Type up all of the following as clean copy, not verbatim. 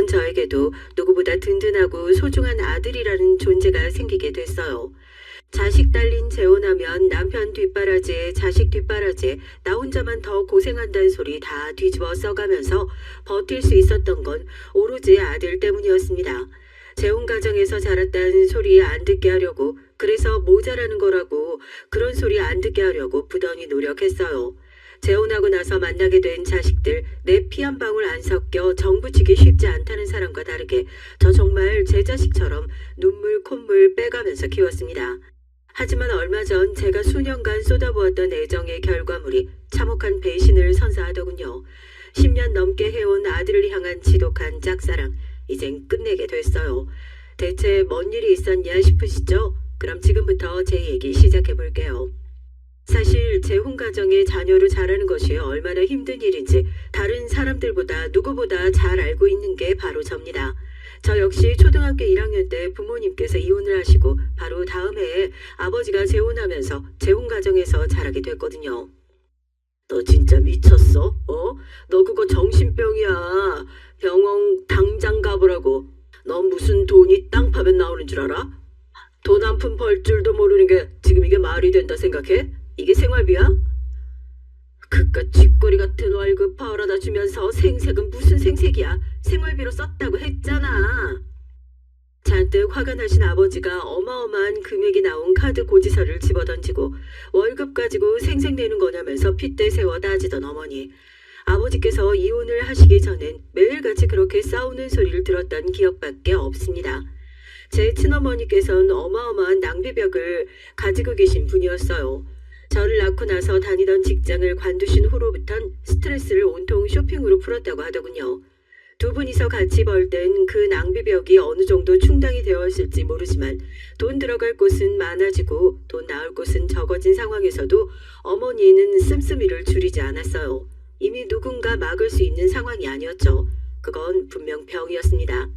저에게도 누구보다 든든하고 소중한 아들이라는 존재가 생기게 됐어요. 자식 딸린 재혼하면 남편 뒷바라지에 자식 뒷바라지에 나 혼자만 더 고생한다는 소리 다 뒤집어 써가면서 버틸 수 있었던 건 오로지 아들 때문이었습니다. 재혼 가정에서 자랐다는 소리 안 듣게 하려고, 그래서 모자라는 거라고 그런 소리 안 듣게 하려고 부단히 노력했어요. 재혼하고 나서 만나게 된 자식들, 내 피 한 방울 안 섞여 정붙이기 쉽지 않다는 사람과 다르게 저 정말 제 자식처럼 눈물 콧물 빼가면서 키웠습니다. 하지만 얼마 전 제가 수년간 쏟아부었던 애정의 결과물이 참혹한 배신을 선사하더군요. 10년 넘게 해온 아들을 향한 지독한 짝사랑, 이젠 끝내게 됐어요. 대체 뭔 일이 있었냐 싶으시죠? 그럼 지금부터 제 얘기 시작해 볼게요. 사실 재혼 가정에 자녀를 자라는 것이 얼마나 힘든 일인지 다른 사람들보다 누구보다 잘 알고 있는 게 바로 접니다. 저 역시 초등학교 1학년 때 부모님께서 이혼을 하시고 바로 다음 해에 아버지가 재혼하면서 재혼 가정에서 자라게 됐거든요. 너 진짜 미쳤어? 너 그거 정신병이야. 병원 당장 가보라고. 너 무슨 돈이 땅 파면 나오는 줄 알아? 돈 한 푼 벌 줄도 모르는 게 지금 이게 말이 된다 생각해? 이게 생활비야? 그깟 쥐꼬리 같은 월급 벌어다 주면서 생색은 무슨 생색이야. 생활비로 썼다고 했잖아. 잔뜩 화가 나신 아버지가 어마어마한 금액이 나온 카드 고지서를 집어던지고 월급 가지고 생색내는 거냐면서 핏대 세워 따지던 어머니. 아버지께서 이혼을 하시기 전엔 매일같이 그렇게 싸우는 소리를 들었던 기억밖에 없습니다. 제 친어머니께서는 어마어마한 낭비벽을 가지고 계신 분이었어요. 저를 낳고 나서 다니던 직장을 관두신 후로부턴 스트레스를 온통 쇼핑으로 풀었다고 하더군요. 두 분이서 같이 벌 땐 그 낭비벽이 어느 정도 충당이 되었을지 모르지만 돈 들어갈 곳은 많아지고 돈 나올 곳은 적어진 상황에서도 어머니는 씀씀이를 줄이지 않았어요. 이미 누군가 막을 수 있는 상황이 아니었죠. 그건 분명 병이었습니다.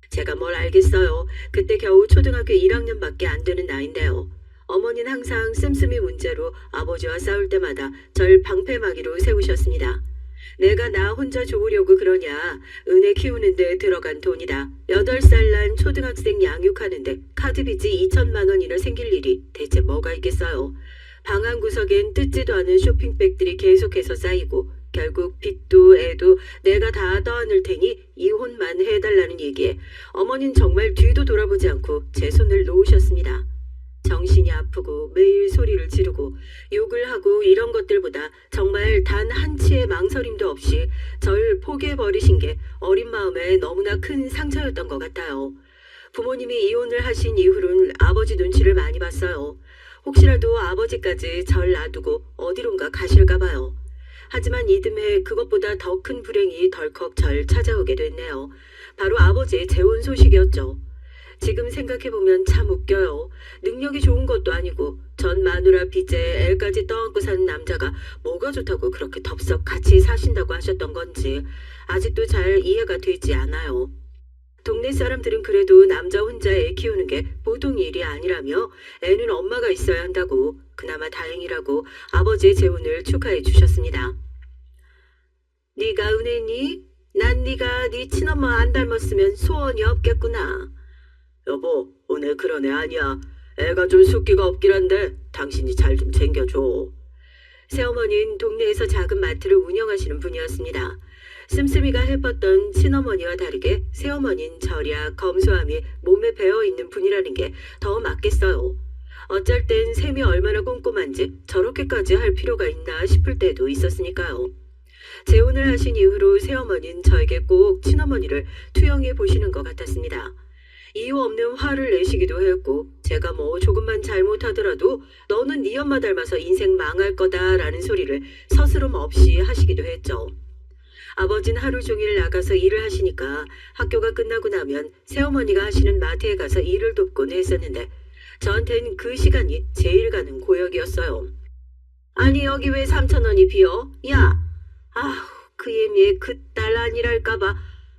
제가 뭘 알겠어요. 그때 겨우 초등학교 1학년밖에 안 되는 나이인데요. 어머니는 항상 씀씀이 문제로 아버지와 싸울 때마다 절 방패막이로 세우셨습니다. 내가 나 혼자 좋으려고 그러냐. 은혜 키우는 데 들어간 돈이다. 8살 난 초등학생 양육하는데 카드빚이 2천만 원이나 생길 일이 대체 뭐가 있겠어요. 방 한 구석엔 뜯지도 않은 쇼핑백들이 계속해서 쌓이고 결국 빚도 애도 내가 다 떠안을 테니 이혼만 해달라는 얘기에 어머니는 정말 뒤도 돌아보지 않고 제 손을 놓으셨습니다. 정신이 아프고 매일 소리를 지르고 욕을 하고 이런 것들보다 정말 단 한치의 망설임도 없이 절 포기해버리신 게 어린 마음에 너무나 큰 상처였던 것 같아요. 부모님이 이혼을 하신 이후로는 아버지 눈치를 많이 봤어요. 혹시라도 아버지까지 절 놔두고 어디론가 가실까 봐요. 하지만 이듬해 그것보다 더 큰 불행이 덜컥 절 찾아오게 됐네요. 바로 아버지의 재혼 소식이었죠. 지금 생각해보면 참 웃겨요. 능력이 좋은 것도 아니고 전 마누라 빚에 애까지 떠안고 사는 남자가 뭐가 좋다고 그렇게 덥석 같이 사신다고 하셨던 건지 아직도 잘 이해가 되지 않아요. 동네 사람들은 그래도 남자 혼자 애 키우는 게 보통 일이 아니라며 애는 엄마가 있어야 한다고 그나마 다행이라고 아버지의 재혼을 축하해 주셨습니다. 네가 은혜니? 난 네가 네 친엄마 안 닮았으면 소원이 없겠구나. 여보, 은혜 그런 애 아니야. 애가 좀 숫기가 없긴 한데 당신이 잘 좀 챙겨줘. 새어머니는 동네에서 작은 마트를 운영하시는 분이었습니다. 씀씀이가 해봤던 친어머니와 다르게 새어머니는 절약, 검소함이 몸에 배어있는 분이라는 게 더 맞겠어요. 어쩔 땐 셈이 얼마나 꼼꼼한지 저렇게까지 할 필요가 있나 싶을 때도 있었으니까요. 재혼을 하신 이후로 새어머니는 저에게 꼭 친어머니를 투영해 보시는 것 같았습니다. 이유 없는 화를 내시기도 했고 제가 뭐 조금만 잘못하더라도 너는 네 엄마 닮아서 인생 망할 거다라는 소리를 서스럼 없이 하시기도 했죠. 아버지는 하루 종일 나가서 일을 하시니까 학교가 끝나고 나면 새어머니가 하시는 마트에 가서 일을 돕곤 했었는데 저한텐 그 시간이 제일 가는 고역이었어요. 아니 여기 왜 3,000원이 비어? 야! 아휴 그 애미의 그 딸 아니랄까봐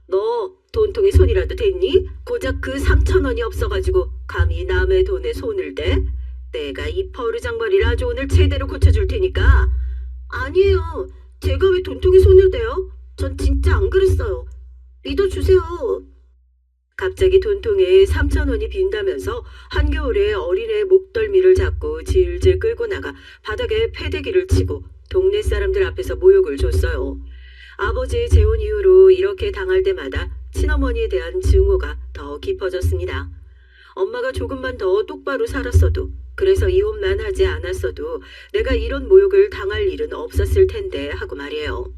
너 돈통에 손이라도 댔니? 고작 그 3,000원이 없어가지고 감히 남의 돈에 손을 대? 내가 이 버르장머리를 아주 오늘 제대로 고쳐줄 테니까. 아니에요. 제가 왜 돈통에 손을 대요? 전 진짜 안 그랬어요. 믿어주세요. 갑자기 돈통에 3,000원이 빈다면서 한겨울에 어린애 목덜미를 잡고 질질 끌고 나가 바닥에 패대기를 치고 동네 사람들 앞에서 모욕을 줬어요. 아버지의 재혼 이후로 이렇게 당할 때마다 친어머니에 대한 증오가 더 깊어졌습니다. 엄마가 조금만 더 똑바로 살았어도, 그래서 이혼만 하지 않았어도 내가 이런 모욕을 당할 일은 없었을 텐데 하고 말이에요.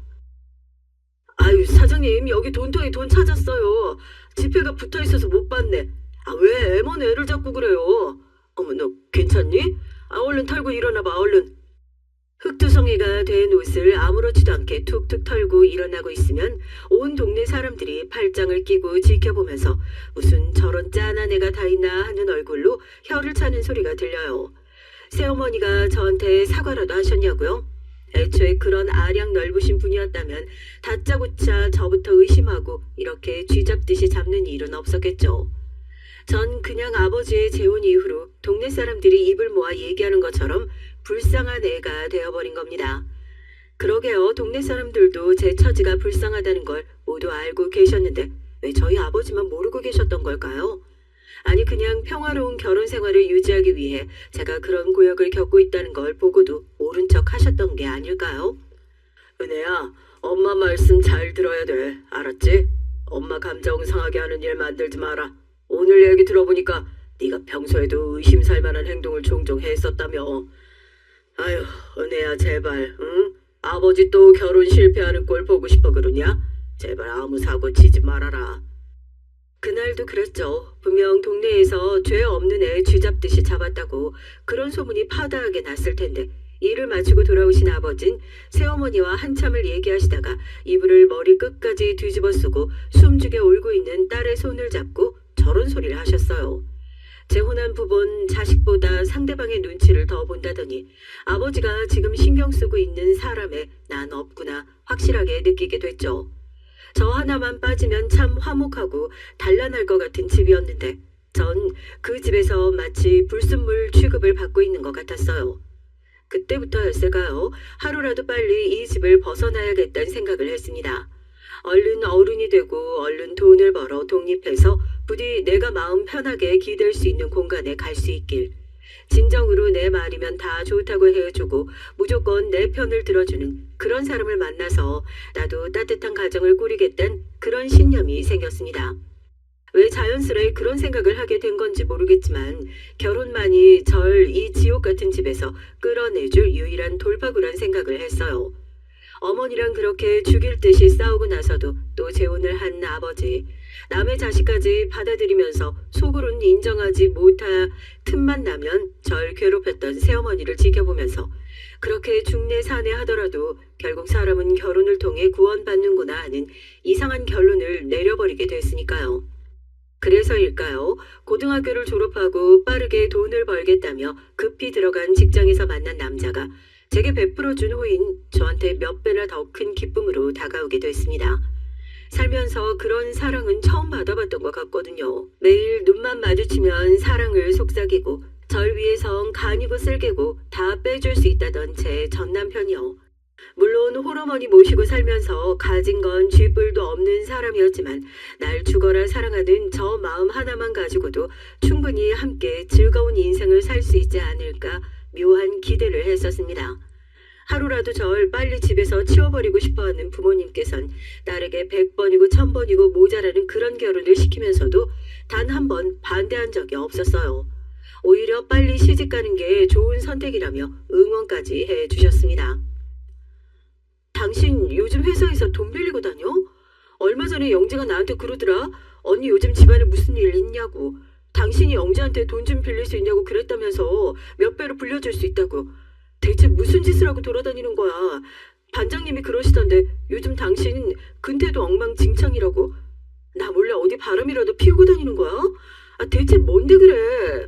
아유, 사장님, 여기 돈통에 돈 찾았어요. 지폐가 붙어있어서 못 봤네. 아, 왜 애먼 애를 잡고 그래요? 어머, 너 괜찮니? 아, 얼른 털고 일어나봐, 얼른. 흑투성이가 된 옷을 아무렇지도 않게 툭툭 털고 일어나고 있으면 온 동네 사람들이 팔짱을 끼고 지켜보면서 무슨 저런 짠한 애가 다 있나 하는 얼굴로 혀를 차는 소리가 들려요. 새어머니가 저한테 사과라도 하셨냐고요? 애초에 그런 아량 넓으신 분이었다면 다짜고짜 저부터 의심하고 이렇게 쥐잡듯이 잡는 일은 없었겠죠. 전 그냥 아버지의 재혼 이후로 동네 사람들이 입을 모아 얘기하는 것처럼 불쌍한 애가 되어버린 겁니다. 그러게요. 동네 사람들도 제 처지가 불쌍하다는 걸 모두 알고 계셨는데 왜 저희 아버지만 모르고 계셨던 걸까요? 아니, 그냥 평화로운 결혼 생활을 유지하기 위해 제가 그런 고역을 겪고 있다는 걸 보고도 모른 척 하셨던 게 아닐까요? 은혜야, 엄마 말씀 잘 들어야 돼. 알았지? 엄마 감정 상하게 하는 일 만들지 마라. 오늘 얘기 들어보니까 네가 평소에도 의심살 만한 행동을 종종 했었다며. 아휴, 은혜야, 제발, 응? 아버지 또 결혼 실패하는 꼴 보고 싶어 그러냐? 제발 아무 사고 치지 말아라. 그날도 그랬죠. 분명 동네에서 죄 없는 애 쥐잡듯이 잡았다고 그런 소문이 파다하게 났을 텐데 일을 마치고 돌아오신 아버진 새어머니와 한참을 얘기하시다가 이불을 머리 끝까지 뒤집어 쓰고 숨죽여 울고 있는 딸의 손을 잡고 저런 소리를 하셨어요. 재혼한 부부는 자식보다 상대방의 눈치를 더 본다더니 아버지가 지금 신경 쓰고 있는 사람에 난 없구나 확실하게 느끼게 됐죠. 저 하나만 빠지면 참 화목하고 단란할 것 같은 집이었는데 전 그 집에서 마치 불순물 취급을 받고 있는 것 같았어요. 그때부터였을까요? 하루라도 빨리 이 집을 벗어나야겠다는 생각을 했습니다. 얼른 어른이 되고 얼른 돈을 벌어 독립해서 부디 내가 마음 편하게 기댈 수 있는 공간에 갈 수 있길. 진정으로 내 말이면 다 좋다고 해주고 무조건 내 편을 들어주는 그런 사람을 만나서 나도 따뜻한 가정을 꾸리겠다는 그런 신념이 생겼습니다. 왜 자연스레 그런 생각을 하게 된 건지 모르겠지만 결혼만이 절 이 지옥 같은 집에서 끌어내줄 유일한 돌파구란 생각을 했어요. 어머니랑 그렇게 죽일 듯이 싸우고 나서도 또 재혼을 한 아버지, 남의 자식까지 받아들이면서 속으로는 인정하지 못할 틈만 나면 절 괴롭혔던 새어머니를 지켜보면서 그렇게 중내산에 하더라도 결국 사람은 결혼을 통해 구원받는구나 하는 이상한 결론을 내려버리게 됐으니까요. 그래서일까요? 고등학교를 졸업하고 빠르게 돈을 벌겠다며 급히 들어간 직장에서 만난 남자가 제게 베풀어준 후인 저한테 몇 배나 더 큰 기쁨으로 다가오게 됐습니다. 살면서 그런 사랑은 처음 받아봤던 것 같거든요. 매일 눈만 마주치면 사랑을 속삭이고 절 위해선 간이고 쓸개고 다 빼줄 수 있다던 제 전남편이요. 물론 홀어머니 모시고 살면서 가진 건 쥐뿔도 없는 사람이었지만 날 죽어라 사랑하는 저 마음 하나만 가지고도 충분히 함께 즐거운 인생을 살 수 있지 않을까 묘한 기대를 했었습니다. 하루라도 절 빨리 집에서 치워버리고 싶어하는 부모님께선 딸에게 100번이고 1000번이고 모자라는 그런 결혼을 시키면서도 단 한 번 반대한 적이 없었어요. 오히려 빨리 시집가는 게 좋은 선택이라며 응원까지 해주셨습니다. 당신 요즘 회사에서 돈 빌리고 다녀? 얼마 전에 영재가 나한테 그러더라. 언니 요즘 집안에 무슨 일 있냐고. 당신이 영재한테 돈 좀 빌릴 수 있냐고 그랬다면서 몇 배로 불려줄 수 있다고. 대체 무슨 짓을 하고 돌아다니는 거야. 반장님이 그러시던데 요즘 당신 근태도 엉망진창이라고. 나 몰래 어디 바람이라도 피우고 다니는 거야? 아, 대체 뭔데 그래.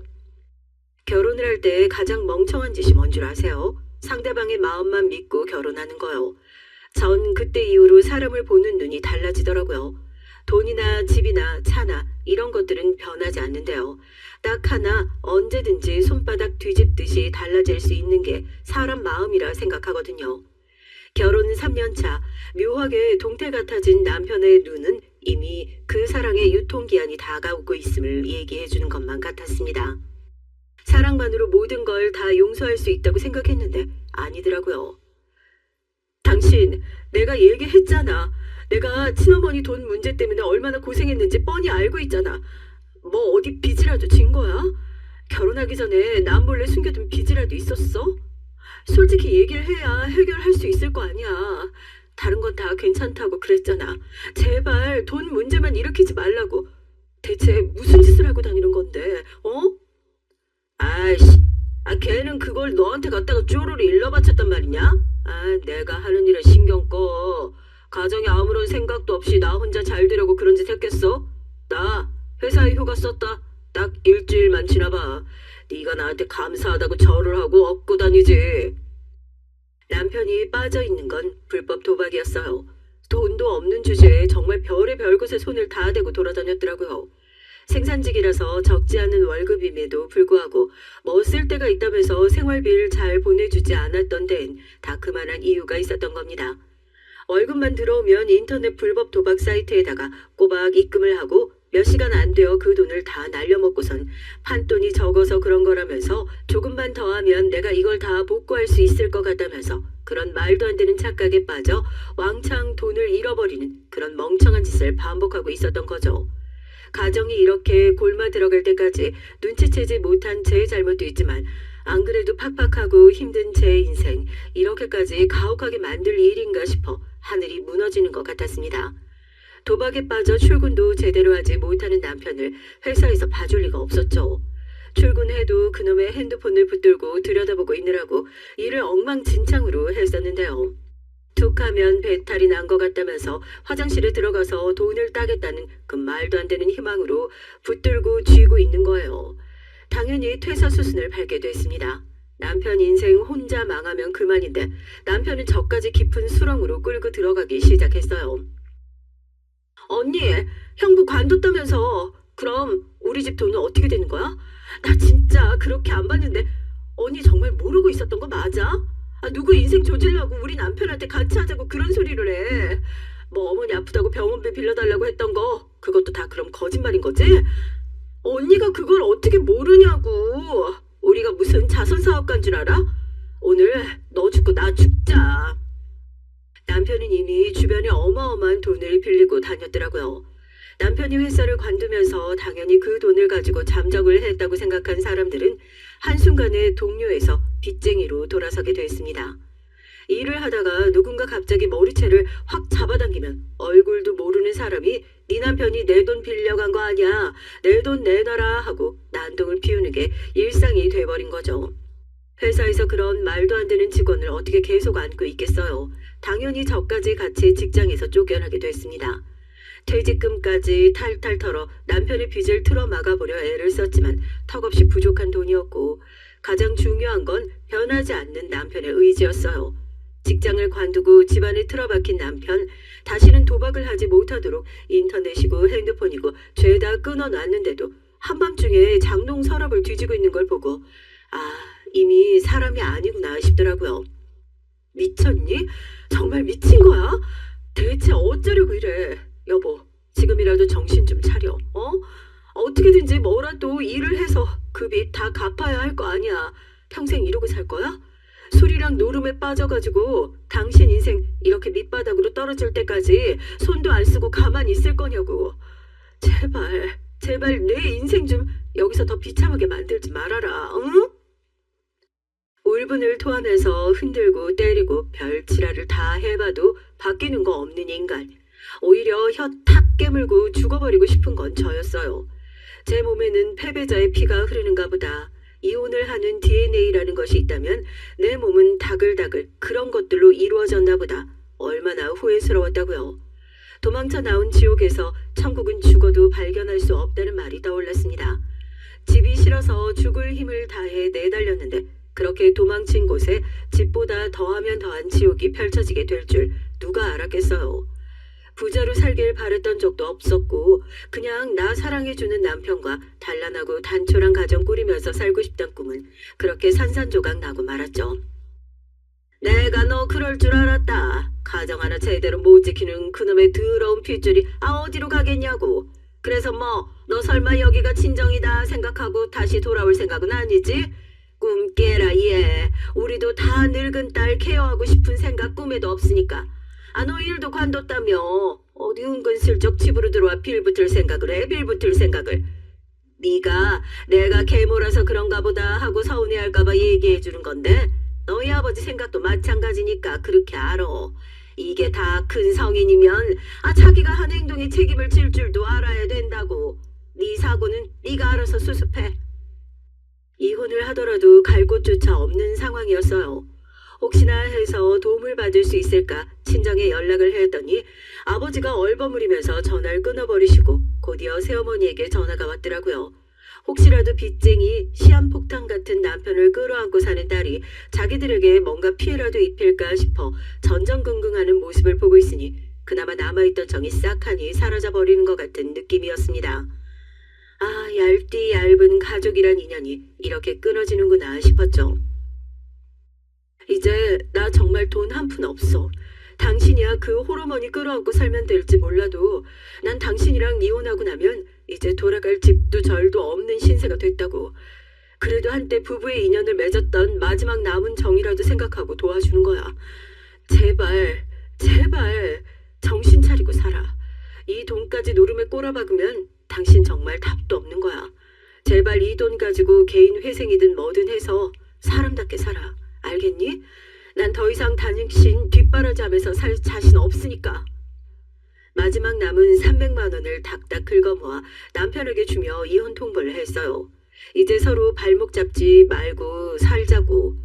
결혼을 할 때 가장 멍청한 짓이 뭔 줄 아세요? 상대방의 마음만 믿고 결혼하는 거요. 전 그때 이후로 사람을 보는 눈이 달라지더라고요. 돈이나 집이나 차나 이런 것들은 변하지 않는데요. 딱 하나 언제든지 손바닥 뒤집듯이 달라질 수 있는 게 사람 마음이라 생각하거든요. 결혼 3년 차 묘하게 동태 같아진 남편의 눈은 이미 그 사랑의 유통기한이 다가오고 있음을 얘기해 주는 것만 같았습니다. 사랑만으로 모든 걸 다 용서할 수 있다고 생각했는데 아니더라고요. 당신, 내가 얘기했잖아. 내가 친어머니 돈 문제 때문에 얼마나 고생했는지 뻔히 알고 있잖아. 뭐 어디 빚이라도 진 거야? 결혼하기 전에 남 몰래 숨겨둔 빚이라도 있었어? 솔직히 얘기를 해야 해결할 수 있을 거 아니야. 다른 건 다 괜찮다고 그랬잖아. 제발 돈 문제만 일으키지 말라고. 대체 무슨 짓을 하고 다니는 건데, 어? 아이씨, 걔는 그걸 너한테 갖다가 쪼로리 일러바쳤단 말이냐? 내가 하는 일에 신경 꺼. 가정에 아무런 생각도 없이 나 혼자 잘 되려고 그런 짓 했겠어? 나 회사에 휴가 썼다. 딱 일주일만 지나봐. 네가 나한테 감사하다고 절을 하고 얻고 다니지. 남편이 빠져있는 건 불법 도박이었어요. 돈도 없는 주제에 정말 별의별 곳에 손을 다 대고 돌아다녔더라고요. 생산직이라서 적지 않은 월급임에도 불구하고 뭐 쓸 데가 있다면서 생활비를 잘 보내주지 않았던 데엔 다 그만한 이유가 있었던 겁니다. 월급만 들어오면 인터넷 불법 도박 사이트에다가 꼬박 입금을 하고 몇 시간 안 되어 그 돈을 다 날려먹고선 판돈이 적어서 그런 거라면서 조금만 더 하면 내가 이걸 다 복구할 수 있을 것 같다면서 그런 말도 안 되는 착각에 빠져 왕창 돈을 잃어버리는 그런 멍청한 짓을 반복하고 있었던 거죠. 가정이 이렇게 골마 들어갈 때까지 눈치채지 못한 제 잘못도 있지만 안 그래도 팍팍하고 힘든 제 인생 이렇게까지 가혹하게 만들 일인가 싶어 하늘이 무너지는 것 같았습니다. 도박에 빠져 출근도 제대로 하지 못하는 남편을 회사에서 봐줄 리가 없었죠. 출근해도 그놈의 핸드폰을 붙들고 들여다보고 있느라고 일을 엉망진창으로 했었는데요. 툭하면 배탈이 난 것 같다면서 화장실에 들어가서 돈을 따겠다는 그 말도 안 되는 희망으로 붙들고 쥐고 있는 거예요. 당연히 퇴사 수순을 밟게 됐습니다. 남편 인생 혼자 망하면 그만인데 남편은 저까지 깊은 수렁으로 끌고 들어가기 시작했어요. 언니, 형부 관뒀다면서. 그럼 우리 집 돈은 어떻게 되는 거야? 나 진짜 그렇게 안 봤는데 언니 정말 모르고 있었던 거 맞아? 누구 인생 조질라고 우리 남편한테 같이 하자고 그런 소리를 해. 뭐 어머니 아프다고 병원비 빌려달라고 했던 거 그것도 다 그럼 거짓말인 거지? 언니가 그걸 어떻게 모르냐고. 우리가 무슨 자선사업가인 줄 알아? 오늘 너 죽고 나 죽자. 남편은 이미 주변에 어마어마한 돈을 빌리고 다녔더라고요. 남편이 회사를 관두면서 당연히 그 돈을 가지고 잠적을 했다고 생각한 사람들은 한순간에 동료에서 빚쟁이로 돌아서게 됐습니다. 일을 하다가 누군가 갑자기 머리채를 확 잡아당기면 얼굴도 모르는 사람이 네 남편이 내 돈 빌려간 거 아니야. 내 돈 내놔라 하고 난동을 피우는 게 일상이 돼버린 거죠. 회사에서 그런 말도 안 되는 직원을 어떻게 계속 안고 있겠어요. 당연히 저까지 같이 직장에서 쫓겨나게 됐습니다. 퇴직금까지 탈탈 털어 남편의 빚을 틀어 막아보려 애를 썼지만 턱없이 부족한 돈이었고 가장 중요한 건 변하지 않는 남편의 의지였어요. 직장을 관두고 집안에 틀어박힌 남편, 다시는 도박을 하지 못하도록 인터넷이고 핸드폰이고 죄다 끊어놨는데도 한밤중에 장롱 서랍을 뒤지고 있는 걸 보고 이미 사람이 아니구나 싶더라고요. 미쳤니? 정말 미친 거야? 대체 어쩌려고 이래? 여보, 지금이라도 정신 좀 차려. 어떻게든지 뭐라도 일을 해서 그 빚 다 갚아야 할 거 아니야. 평생 이러고 살 거야? 술이랑 노름에 빠져가지고 당신 인생 이렇게 밑바닥으로 떨어질 때까지 손도 안 쓰고 가만히 있을 거냐고. 제발 내 인생 좀 여기서 더 비참하게 만들지 말아라. 응? 울분을 토하면서 흔들고 때리고 별지랄을 다 해봐도 바뀌는 거 없는 인간. 오히려 혀 탁 깨물고 죽어버리고 싶은 건 저였어요. 제 몸에는 패배자의 피가 흐르는가 보다. 이혼을 하는 DNA라는 것이 있다면 내 몸은 다글다글 그런 것들로 이루어졌나 보다. 얼마나 후회스러웠다고요. 도망쳐 나온 지옥에서 천국은 죽어도 발견할 수 없다는 말이 떠올랐습니다. 집이 싫어서 죽을 힘을 다해 내달렸는데 그렇게 도망친 곳에 집보다 더하면 더한 지옥이 펼쳐지게 될 줄 누가 알았겠어요. 부자로 살길 바랬던 적도 없었고 그냥 나 사랑해주는 남편과 단란하고 단촐한 가정 꾸리면서 살고 싶단 꿈은 그렇게 산산조각 나고 말았죠. 내가 너 그럴 줄 알았다. 가정 하나 제대로 못 지키는 그놈의 더러운 핏줄이 어디로 가겠냐고. 그래서 뭐 너 설마 여기가 친정이다 생각하고 다시 돌아올 생각은 아니지? 꿈 깨라 얘. 우리도 다 늙은 딸 케어하고 싶은 생각 꿈에도 없으니까. 아, 너 일도 관뒀다며. 어디 은근슬쩍 집으로 들어와 빌붙을 생각을 해. 빌붙을 생각을. 네가 내가 계모라서 그런가 보다 하고 서운해할까봐 얘기해 주는 건데 너희 아버지 생각도 마찬가지니까 그렇게 알아. 이게 다 큰 성인이면 자기가 한 행동에 책임을 질 줄도 알아야 된다고. 네 사고는 네가 알아서 수습해. 이혼을 하더라도 갈 곳조차 없는 상황이었어요. 혹시나 해서 도움을 받을 수 있을까 친정에 연락을 했더니 아버지가 얼버무리면서 전화를 끊어버리시고 곧이어 새어머니에게 전화가 왔더라고요. 혹시라도 빚쟁이 시한폭탄 같은 남편을 끌어안고 사는 딸이 자기들에게 뭔가 피해라도 입힐까 싶어 전전긍긍하는 모습을 보고 있으니 그나마 남아있던 정이 싹하니 사라져버리는 것 같은 느낌이었습니다. 아, 얇디 얇은 가족이란 인연이 이렇게 끊어지는구나 싶었죠. 이제 나 정말 돈 한 푼 없어. 당신이야 그 호르몬이 끌어안고 살면 될지 몰라도 난 당신이랑 이혼하고 나면 이제 돌아갈 집도 절도 없는 신세가 됐다고. 그래도 한때 부부의 인연을 맺었던 마지막 남은 정이라도 생각하고 도와주는 거야. 제발, 제발 정신 차리고 살아. 이 돈까지 노름에 꼬라박으면 당신 정말 답도 없는 거야. 제발 이 돈 가지고 개인 회생이든 뭐든 해서 사람답게 살아. 알겠니? 난 더 이상 당신 뒷바라지하면서 살 자신 없으니까. 마지막 남은 300만 원을 닥닥 긁어모아 남편에게 주며 이혼 통보를 했어요. 이제 서로 발목 잡지 말고 살자고.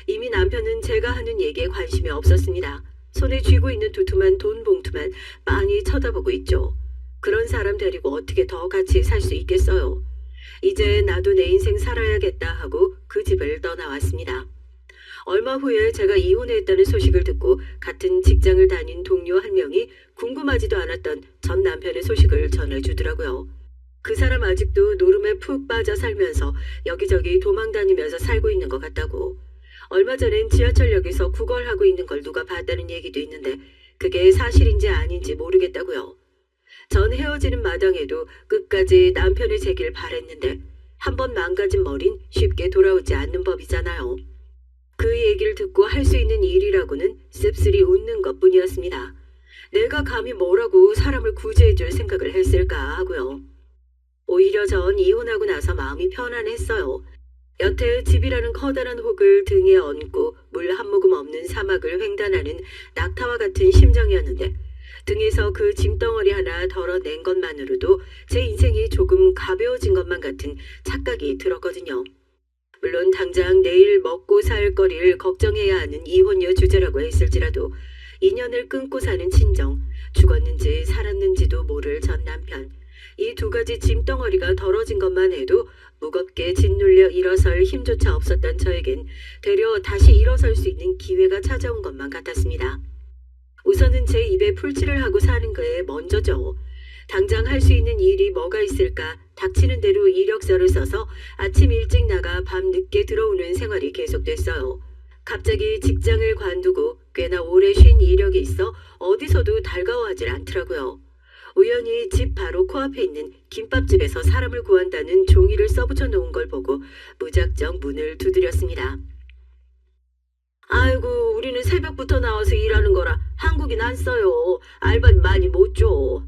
이미 남편은 제가 하는 얘기에 관심이 없었습니다. 손에 쥐고 있는 두툼한 돈 봉투만 빤히 쳐다보고 있죠. 그런 사람 데리고 어떻게 더 같이 살 수 있겠어요. 이제 나도 내 인생 살아야겠다 하고 그 집을 떠나왔습니다. 얼마 후에 제가 이혼했다는 소식을 듣고 같은 직장을 다닌 동료 한 명이 궁금하지도 않았던 전 남편의 소식을 전해주더라고요. 그 사람 아직도 노름에 푹 빠져 살면서 여기저기 도망다니면서 살고 있는 것 같다고. 얼마 전엔 지하철역에서 구걸하고 있는 걸 누가 봤다는 얘기도 있는데 그게 사실인지 아닌지 모르겠다고요. 전 헤어지는 마당에도 끝까지 남편의 재길 바랬는데 한번 망가진 머린 쉽게 돌아오지 않는 법이잖아요. 그 얘기를 듣고 할 수 있는 일이라고는 씁쓸히 웃는 것뿐이었습니다. 내가 감히 뭐라고 사람을 구제해줄 생각을 했을까 하고요. 오히려 전 이혼하고 나서 마음이 편안했어요. 여태 집이라는 커다란 혹을 등에 얹고 물 한 모금 없는 사막을 횡단하는 낙타와 같은 심정이었는데 등에서 그 짐덩어리 하나 덜어낸 것만으로도 제 인생이 조금 가벼워진 것만 같은 착각이 들었거든요. 물론 당장 내일 먹고 살 거리를 걱정해야 하는 이혼녀 주제라고 했을지라도 인연을 끊고 사는 친정, 죽었는지 살았는지도 모를 전 남편, 이 두 가지 짐덩어리가 덜어진 것만 해도 무겁게 짓눌려 일어설 힘조차 없었던 저에겐 되려 다시 일어설 수 있는 기회가 찾아온 것만 같았습니다. 우선은 제 입에 풀칠을 하고 사는 거에 먼저죠. 당장 할 수 있는 일이 뭐가 있을까 닥치는 대로 이력서를 써서 아침 일찍 나가 밤 늦게 들어오는 생활이 계속됐어요. 갑자기 직장을 관두고 꽤나 오래 쉰 이력이 있어 어디서도 달가워하질 않더라고요. 우연히 집 바로 코앞에 있는 김밥집에서 사람을 구한다는 종이를 써붙여 놓은 걸 보고 무작정 문을 두드렸습니다. 아이고, 우리는 새벽부터 나와서 일하는 거라 한국인 안 써요. 알바는 많이 못 줘.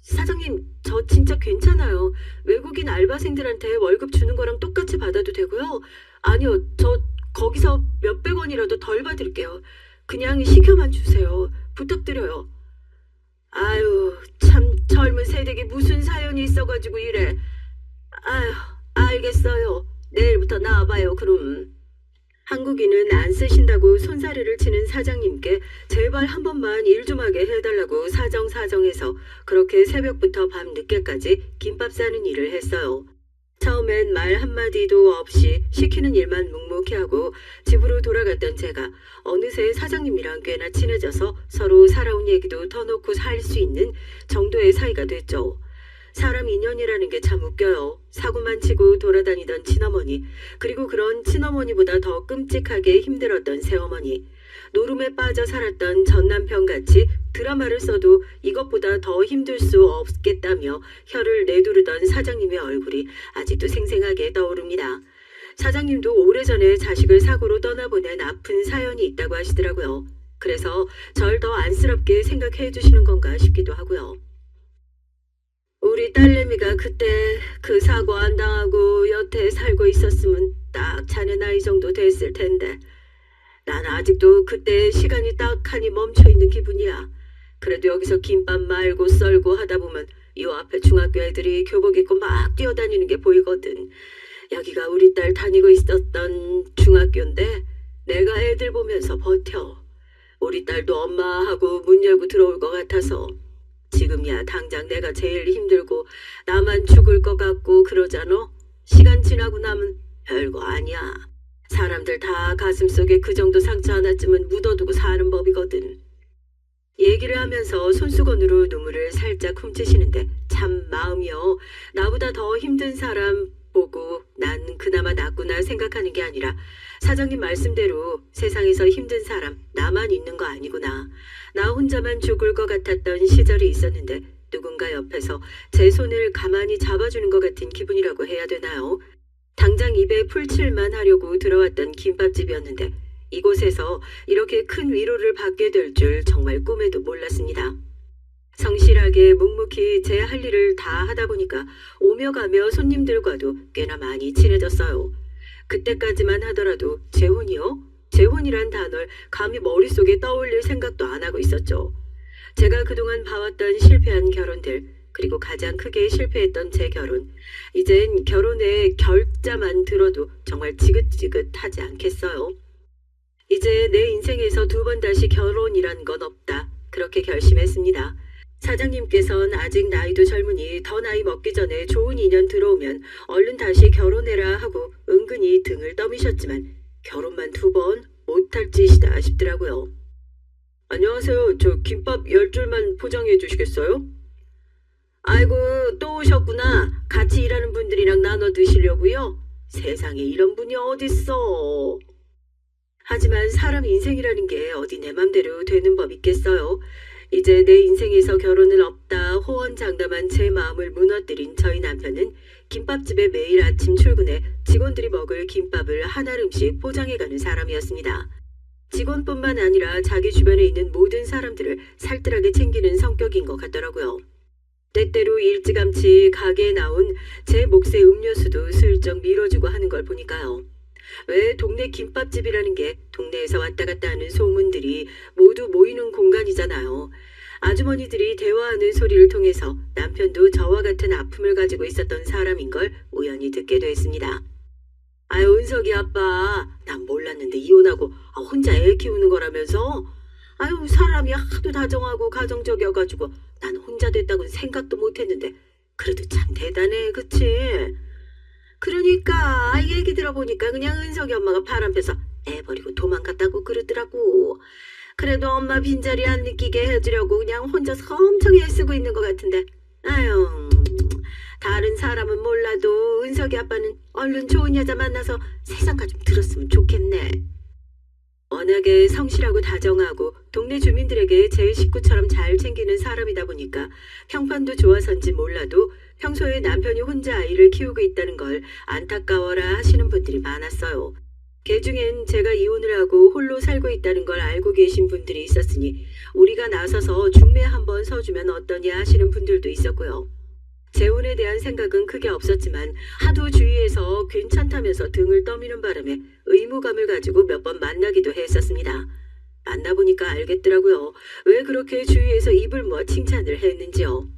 사장님, 저 진짜 괜찮아요. 외국인 알바생들한테 월급 주는 거랑 똑같이 받아도 되고요. 아니요, 저 거기서 몇백 원이라도 덜 받을게요. 그냥 시켜만 주세요. 부탁드려요. 아유, 참 젊은 세대기 무슨 사연이 있어가지고 이래. 아유, 알겠어요. 내일부터 나와봐요, 그럼. 한국인은 안 쓰신다고 손사래를 치는 사장님께 제발 한 번만 일 좀 하게 해달라고 사정해서 그렇게 새벽부터 밤 늦게까지 김밥 싸는 일을 했어요. 처음엔 말 한마디도 없이 시키는 일만 묵묵히 하고 집으로 돌아갔던 제가 어느새 사장님이랑 꽤나 친해져서 서로 살아온 얘기도 터놓고 살 수 있는 정도의 사이가 됐죠. 사람 인연이라는 게 참 웃겨요. 사고만 치고 돌아다니던 친어머니, 그리고 그런 친어머니보다 더 끔찍하게 힘들었던 새어머니, 노름에 빠져 살았던 전 남편같이 드라마를 써도 이것보다 더 힘들 수 없겠다며 혀를 내두르던 사장님의 얼굴이 아직도 생생하게 떠오릅니다. 사장님도 오래전에 자식을 사고로 떠나보낸 아픈 사연이 있다고 하시더라고요. 그래서 절 더 안쓰럽게 생각해 주시는 건가 싶기도 하고요. 우리 딸내미가 그때 그 사고 안 당하고 여태 살고 있었으면 딱 자네 나이 정도 됐을 텐데 난 아직도 그때 시간이 딱하니 멈춰있는 기분이야. 그래도 여기서 김밥 말고 썰고 하다 보면 요 앞에 중학교 애들이 교복 입고 막 뛰어다니는 게 보이거든. 여기가 우리 딸 다니고 있었던 중학교인데 내가 애들 보면서 버텨. 우리 딸도 엄마하고 문 열고 들어올 것 같아서. 지금이야 당장 내가 제일 힘들고 나만 죽을 것 같고 그러잖아. 시간 지나고 나면 별거 아니야. 사람들 다 가슴속에 그 정도 상처 하나쯤은 묻어두고 사는 법이거든. 얘기를 하면서 손수건으로 눈물을 살짝 훔치시는데 참 마음이요. 나보다 더 힘든 사람 보고 난 그나마 낫구나 생각하는 게 아니라 사장님 말씀대로 세상에서 힘든 사람 나만 있는 거 아니구나. 나 혼자만 죽을 것 같았던 시절이 있었는데 누군가 옆에서 제 손을 가만히 잡아주는 것 같은 기분이라고 해야 되나요? 당장 입에 풀칠만 하려고 들어왔던 김밥집이었는데 이곳에서 이렇게 큰 위로를 받게 될 줄 정말 꿈에도 몰랐습니다. 성실하게 묵묵히 제 할 일을 다 하다 보니까 오며 가며 손님들과도 꽤나 많이 친해졌어요. 그때까지만 하더라도 재혼이요? 재혼이란 단어를 감히 머릿속에 떠올릴 생각도 안 하고 있었죠. 제가 그동안 봐왔던 실패한 결혼들, 그리고 가장 크게 실패했던 제 결혼. 이젠 결혼의 결자만 들어도 정말 지긋지긋하지 않겠어요. 이제 내 인생에서 두 번 다시 결혼이란 건 없다. 그렇게 결심했습니다. 사장님께서는 아직 나이도 젊으니 더 나이 먹기 전에 좋은 인연 들어오면 얼른 다시 결혼해라 하고 은근히 등을 떠미셨지만 결혼만 두 번 못할 짓이다 싶더라고요. 안녕하세요. 저 김밥 10줄만 포장해 주시겠어요? 아이고 또 오셨구나. 같이 일하는 분들이랑 나눠 드시려고요? 세상에 이런 분이 어딨어. 하지만 사람 인생이라는 게 어디 내 맘대로 되는 법 있겠어요. 이제 내 인생에서 결혼은 없다 호언장담한 제 마음을 무너뜨린 저희 남편은 김밥집에 매일 아침 출근해 직원들이 먹을 김밥을 한 알음씩 포장해가는 사람이었습니다. 직원뿐만 아니라 자기 주변에 있는 모든 사람들을 살뜰하게 챙기는 성격인 것 같더라고요. 때때로 일찌감치 가게에 나온 제 몫의 음료수도 슬쩍 밀어주고 하는 걸 보니까요. 왜 동네 김밥집이라는 게 동네에서 왔다 갔다 하는 소문들이 모두 모이는 공간이잖아요. 아주머니들이 대화하는 소리를 통해서 남편도 저와 같은 아픔을 가지고 있었던 사람인 걸 우연히 듣게 됐습니다. 아유 은석이 아빠, 난 몰랐는데 이혼하고 혼자 애 키우는 거라면서? 아유 사람이 하도 다정하고 가정적이어가지고 난 혼자 됐다고는 생각도 못했는데 그래도 참 대단해 그치? 그러니까 얘기 들어보니까 그냥 은석이 엄마가 바람펴서 애 버리고 도망갔다고 그러더라고. 그래도 엄마 빈자리 안 느끼게 해주려고 그냥 혼자서 엄청 애쓰고 있는 것 같은데 아유 다른 사람은 몰라도 은석이 아빠는 얼른 좋은 여자 만나서 세상가 좀 들었으면 좋겠네. 워낙에 성실하고 다정하고 동네 주민들에게 제 식구처럼 잘 챙기는 사람이다 보니까 평판도 좋아서인지 몰라도 평소에 남편이 혼자 아이를 키우고 있다는 걸 안타까워라 하시는 분들이 많았어요. 개중엔 제가 이혼을 하고 홀로 살고 있다는 걸 알고 계신 분들이 있었으니 우리가 나서서 중매 한번 서주면 어떠냐 하시는 분들도 있었고요. 재혼에 대한 생각은 크게 없었지만 하도 주위에서 괜찮다면서 등을 떠미는 바람에 의무감을 가지고 몇 번 만나기도 했었습니다. 만나보니까 알겠더라고요. 왜 그렇게 주위에서 입을 모아 칭찬을 했는지요.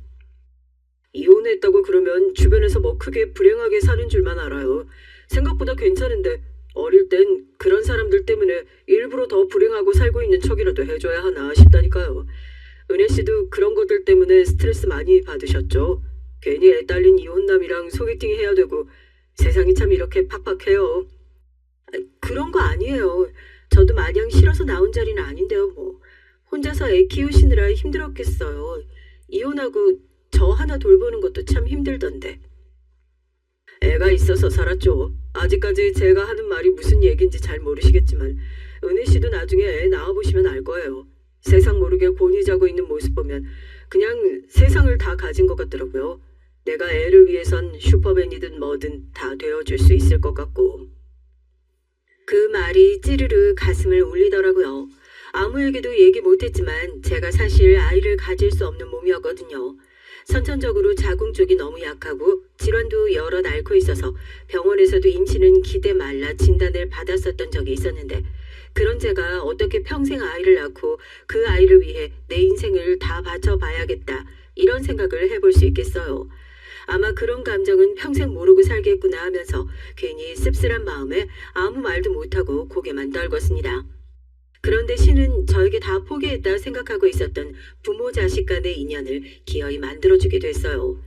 이혼했다고 그러면 주변에서 뭐 크게 불행하게 사는 줄만 알아요. 생각보다 괜찮은데 어릴 땐 그런 사람들 때문에 일부러 더 불행하고 살고 있는 척이라도 해줘야 하나 싶다니까요. 은혜 씨도 그런 것들 때문에 스트레스 많이 받으셨죠? 괜히 애 딸린 이혼남이랑 소개팅 해야 되고 세상이 참 이렇게 팍팍해요. 그런 거 아니에요. 저도 마냥 싫어서 나온 자리는 아닌데요 뭐. 혼자서 애 키우시느라 힘들었겠어요. 이혼하고 저 하나 돌보는 것도 참 힘들던데. 애가 있어서 살았죠. 아직까지 제가 하는 말이 무슨 얘기인지 잘 모르시겠지만 은혜 씨도 나중에 애 낳아보시면 알 거예요. 세상 모르게 곤히 자고 있는 모습 보면 그냥 세상을 다 가진 것 같더라고요. 내가 애를 위해선 슈퍼맨이든 뭐든 다 되어줄 수 있을 것 같고. 그 말이 찌르르 가슴을 울리더라고요. 아무에게도 얘기 못했지만 제가 사실 아이를 가질 수 없는 몸이었거든요. 선천적으로 자궁 쪽이 너무 약하고 질환도 여러 앓고 있어서 병원에서도 임신은 기대 말라 진단을 받았었던 적이 있었는데 그런 제가 어떻게 평생 아이를 낳고 그 아이를 위해 내 인생을 다 바쳐봐야겠다 이런 생각을 해볼 수 있겠어요. 아마 그런 감정은 평생 모르고 살겠구나 하면서 괜히 씁쓸한 마음에 아무 말도 못하고 고개만 떨궜습니다. 그런데 신은 저에게 다 포기했다 생각하고 있었던 부모 자식 간의 인연을 기어이 만들어주게 됐어요.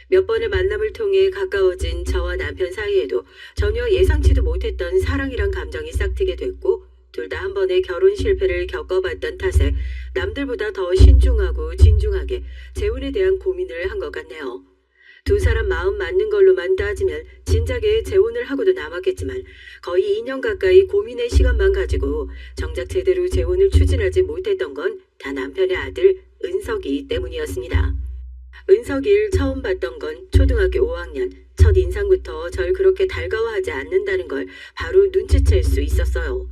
몇 번의 만남을 통해 가까워진 저와 남편 사이에도 전혀 예상치도 못했던 사랑이란 감정이 싹트게 됐고 둘 다 한 번의 결혼 실패를 겪어봤던 탓에 남들보다 더 신중하고 진중하게 재혼에 대한 고민을 한 것 같네요. 두 사람 마음 맞는 걸로만 따지면 진작에 재혼을 하고도 남았겠지만 거의 2년 가까이 고민의 시간만 가지고 정작 제대로 재혼을 추진하지 못했던 건 다 남편의 아들 은석이 때문이었습니다. 은석이를 처음 봤던 건 초등학교 5학년 첫 인상부터 절 그렇게 달가워하지 않는다는 걸 바로 눈치챌 수 있었어요.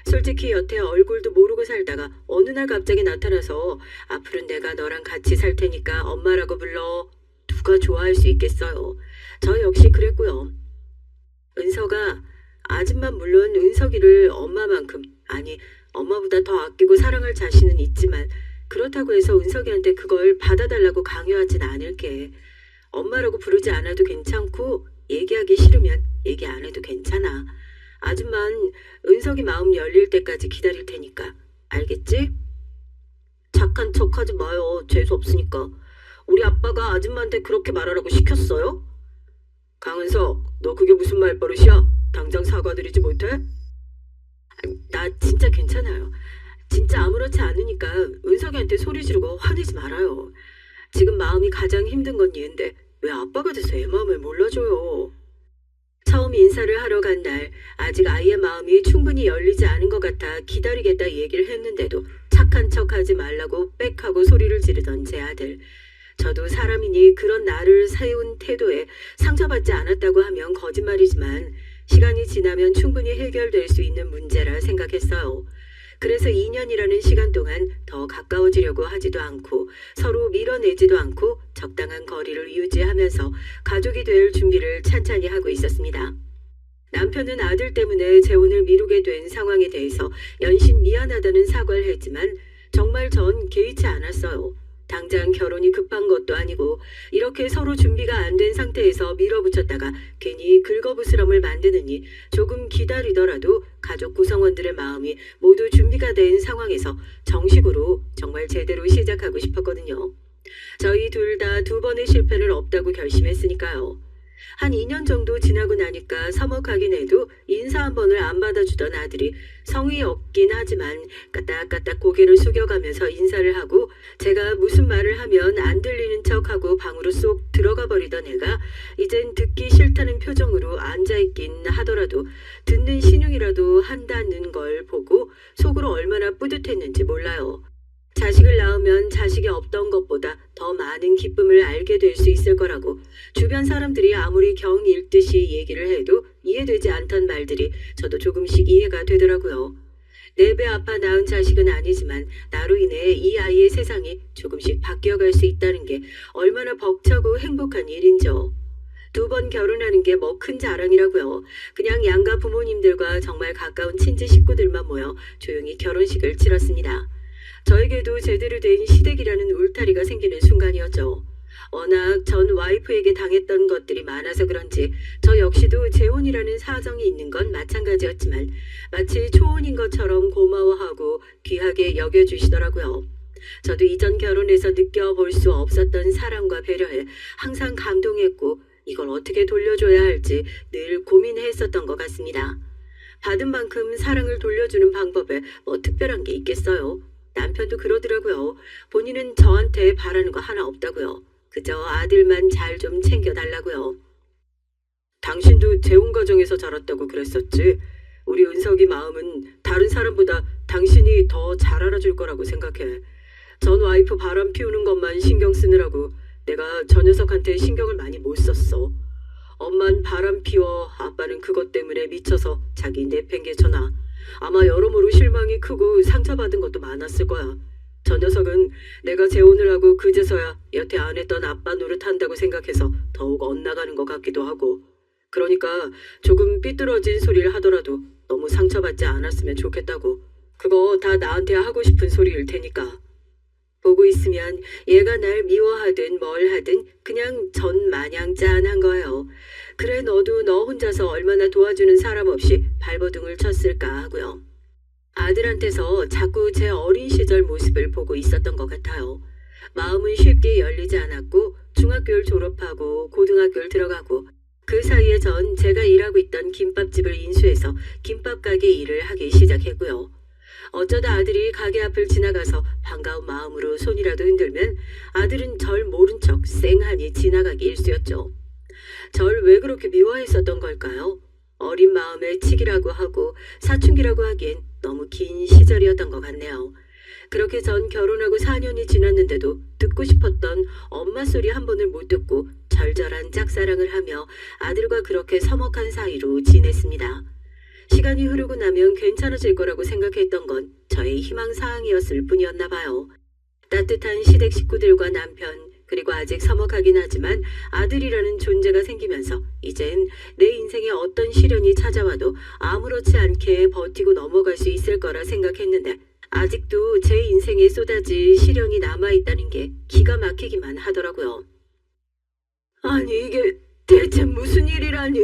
솔직히 여태 얼굴도 모르고 살다가 어느 날 갑자기 나타나서 앞으로 내가 너랑 같이 살 테니까 엄마라고 불러. 누가 좋아할 수 있겠어요. 저 역시 그랬고요. 은서가 아줌만 물론 은석이를 엄마만큼 아니 엄마보다 더 아끼고 사랑할 자신은 있지만 그렇다고 해서 은석이한테 그걸 받아달라고 강요하진 않을게. 엄마라고 부르지 않아도 괜찮고 얘기하기 싫으면 얘기 안 해도 괜찮아. 아줌만 은석이 마음 열릴 때까지 기다릴 테니까. 알겠지? 착한 척하지 마요. 재수 없으니까. 우리 아빠가 아줌마한테 그렇게 말하라고 시켰어요? 강은석, 너 그게 무슨 말버릇이야? 당장 사과드리지 못해? 나 진짜 괜찮아요. 진짜 아무렇지 않으니까 은석이한테 소리 지르고 화내지 말아요. 지금 마음이 가장 힘든 건 얘인데 왜 아빠가 돼서 애 마음을 몰라줘요? 처음 인사를 하러 간 날 아직 아이의 마음이 충분히 열리지 않은 것 같아 기다리겠다 얘기를 했는데도 착한 척하지 말라고 빽하고 소리를 지르던 제 아들. 저도 사람이니 그런 나를 세운 태도에 상처받지 않았다고 하면 거짓말이지만 시간이 지나면 충분히 해결될 수 있는 문제라 생각했어요. 그래서 2년이라는 시간 동안 더 가까워지려고 하지도 않고 서로 밀어내지도 않고 적당한 거리를 유지하면서 가족이 될 준비를 찬찬히 하고 있었습니다. 남편은 아들 때문에 재혼을 미루게 된 상황에 대해서 연신 미안하다는 사과를 했지만 정말 전 개의치 않았어요. 당장 결혼이 급한 것도 아니고 이렇게 서로 준비가 안 된 상태에서 밀어붙였다가 괜히 긁어부스럼을 만드느니 조금 기다리더라도 가족 구성원들의 마음이 모두 준비가 된 상황에서 정식으로 정말 제대로 시작하고 싶었거든요. 저희 둘 다 2번의 실패는 없다고 결심했으니까요. 한 2년 정도 지나고 나니까 서먹하긴 해도 인사 한 번을 안 받아주던 아들이 성의 없긴 하지만 까딱까딱 고개를 숙여가면서 인사를 하고 제가 무슨 말을 하면 안 들리는 척하고 방으로 쏙 들어가 버리던 애가 이젠 듣기 싫다는 표정으로 앉아있긴 하더라도 듣는 신용이라도 한다는 걸 보고 속으로 얼마나 뿌듯했는지 몰라요. 자식을 낳으면 자식이 없던 것보다 더 많은 기쁨을 알게 될 수 있을 거라고 주변 사람들이 아무리 경 읽듯이 얘기를 해도 이해되지 않던 말들이 저도 조금씩 이해가 되더라고요. 내 배 아파 낳은 자식은 아니지만 나로 인해 이 아이의 세상이 조금씩 바뀌어갈 수 있다는 게 얼마나 벅차고 행복한 일인지요. 2번 결혼하는 게 뭐 큰 자랑이라고요. 그냥 양가 부모님들과 정말 가까운 친지 식구들만 모여 조용히 결혼식을 치렀습니다. 저에게도 제대로 된 시댁이라는 울타리가 생기는 순간이었죠. 워낙 전 와이프에게 당했던 것들이 많아서 그런지 저 역시도 재혼이라는 사정이 있는 건 마찬가지였지만 마치 초혼인 것처럼 고마워하고 귀하게 여겨주시더라고요. 저도 이전 결혼에서 느껴볼 수 없었던 사랑과 배려에 항상 감동했고 이걸 어떻게 돌려줘야 할지 늘 고민했었던 것 같습니다. 받은 만큼 사랑을 돌려주는 방법에 뭐 특별한 게 있겠어요? 남편도 그러더라고요. 본인은 저한테 바라는 거 하나 없다고요. 그저 아들만 잘 좀 챙겨달라고요. 당신도 재혼 가정에서 자랐다고 그랬었지. 우리 은석이 마음은 다른 사람보다 당신이 더 잘 알아줄 거라고 생각해. 전 와이프 바람 피우는 것만 신경 쓰느라고 내가 저 녀석한테 신경을 많이 못 썼어. 엄만 바람 피워 아빠는 그것 때문에 미쳐서 자기 내팽개쳐놔. 아마 여러모로 실망이 크고 상처받은 것도 많았을 거야. 저 녀석은 내가 재혼을 하고 그제서야 여태 안 했던 아빠 노릇한다고 생각해서 더욱 엇나가는 것 같기도 하고. 그러니까 조금 삐뚤어진 소리를 하더라도 너무 상처받지 않았으면 좋겠다고. 그거 다 나한테 하고 싶은 소리일 테니까. 보고 있으면 얘가 날 미워하든 뭘 하든 그냥 전 마냥 짠한 거예요. 그래 너도 너 혼자서 얼마나 도와주는 사람 없이 발버둥을 쳤을까 하고요. 아들한테서 자꾸 제 어린 시절 모습을 보고 있었던 것 같아요. 마음은 쉽게 열리지 않았고 중학교를 졸업하고 고등학교를 들어가고 그 사이에 전 제가 일하고 있던 김밥집을 인수해서 김밥 가게 일을 하기 시작했고요. 어쩌다 아들이 가게 앞을 지나가서 반가운 마음으로 손이라도 흔들면 아들은 절 모른 척 쌩하니 지나가기 일쑤였죠. 절 왜 그렇게 미워했었던 걸까요? 어린 마음에 치기라고 하고 사춘기라고 하기엔 너무 긴 시절이었던 것 같네요. 그렇게 전 결혼하고 4년이 지났는데도 듣고 싶었던 엄마 소리 한 번을 못 듣고 절절한 짝사랑을 하며 아들과 그렇게 서먹한 사이로 지냈습니다. 시간이 흐르고 나면 괜찮아질 거라고 생각했던 건 저의 희망사항이었을 뿐이었나 봐요. 따뜻한 시댁 식구들과 남편, 그리고 아직 서먹하긴 하지만 아들이라는 존재가 생기면서 이젠 내 인생에 어떤 시련이 찾아와도 아무렇지 않게 버티고 넘어갈 수 있을 거라 생각했는데 아직도 제 인생에 쏟아질 시련이 남아있다는 게 기가 막히기만 하더라고요. 아니 이게 대체 무슨 일이라니?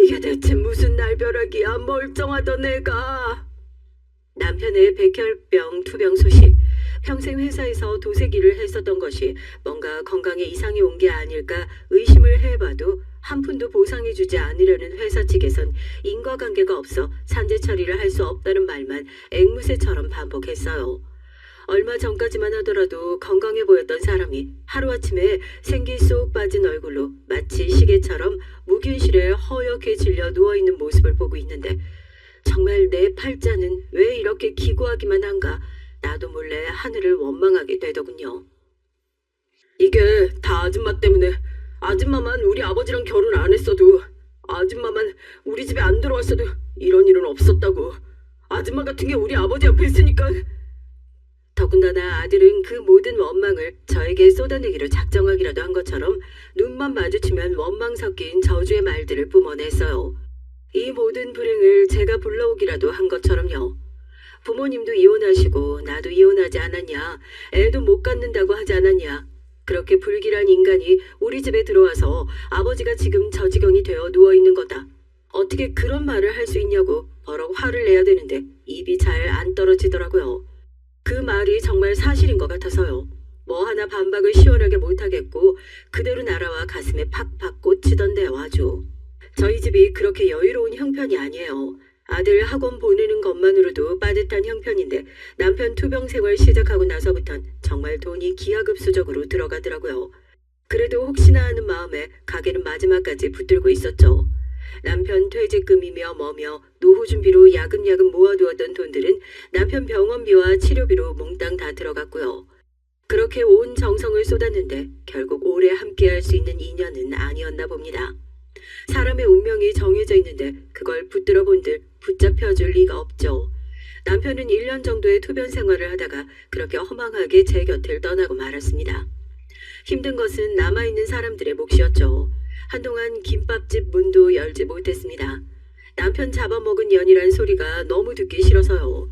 이게 대체 무슨 날벼락이야 멀쩡하던 애가. 남편의 백혈병 투병 소식. 평생 회사에서 도세기를 했었던 것이 뭔가 건강에 이상이 온 게 아닐까 의심을 해봐도 한 푼도 보상해주지 않으려는 회사 측에선 인과관계가 없어 산재 처리를 할 수 없다는 말만 앵무새처럼 반복했어요. 얼마 전까지만 하더라도 건강해 보였던 사람이 하루아침에 생기 쏙 빠진 얼굴로 마치 시계처럼 무균실에 허옇게 질려 누워있는 모습을 보고 있는데 정말 내 팔자는 왜 이렇게 기구하기만 한가 나도 몰래 하늘을 원망하게 되더군요. 이게 다 아줌마 때문에. 아줌마만 우리 아버지랑 결혼 안 했어도 아줌마만 우리 집에 안 들어왔어도 이런 일은 없었다고. 아줌마 같은 게 우리 아버지 옆에 있으니까. 더군다나 아들은 그 모든 원망을 저에게 쏟아내기로 작정하기라도 한 것처럼 눈만 마주치면 원망 섞인 저주의 말들을 뿜어냈어요. 이 모든 불행을 제가 불러오기라도 한 것처럼요. 부모님도 이혼하시고 나도 이혼하지 않았냐, 애도 못 갖는다고 하지 않았냐. 그렇게 불길한 인간이 우리 집에 들어와서 아버지가 지금 저 지경이 되어 누워있는 거다. 어떻게 그런 말을 할 수 있냐고 버럭 화를 내야 되는데 입이 잘 안 떨어지더라고요. 그 말이 정말 사실인 것 같아서요. 뭐 하나 반박을 시원하게 못하겠고 그대로 날아와 가슴에 팍팍 꽂히던데요 아주. 저희 집이 그렇게 여유로운 형편이 아니에요. 아들 학원 보내는 것만으로도 빠듯한 형편인데 남편 투병 생활 시작하고 나서부턴 정말 돈이 기하급수적으로 들어가더라고요. 그래도 혹시나 하는 마음에 가게는 마지막까지 붙들고 있었죠. 남편 퇴직금이며 뭐며 노후 준비로 야금야금 모아두었던 돈들은 남편 병원비와 치료비로 몽땅 다 들어갔고요. 그렇게 온 정성을 쏟았는데 결국 오래 함께할 수 있는 인연은 아니었나 봅니다. 사람의 운명이 정해져 있는데 그걸 붙들어 본들 붙잡혀줄 리가 없죠. 남편은 1년 정도의 투병 생활을 하다가 그렇게 허망하게 제 곁을 떠나고 말았습니다. 힘든 것은 남아있는 사람들의 몫이었죠. 한동안 김밥집 문도 열지 못했습니다. 남편 잡아먹은 년이란 소리가 너무 듣기 싫어서요.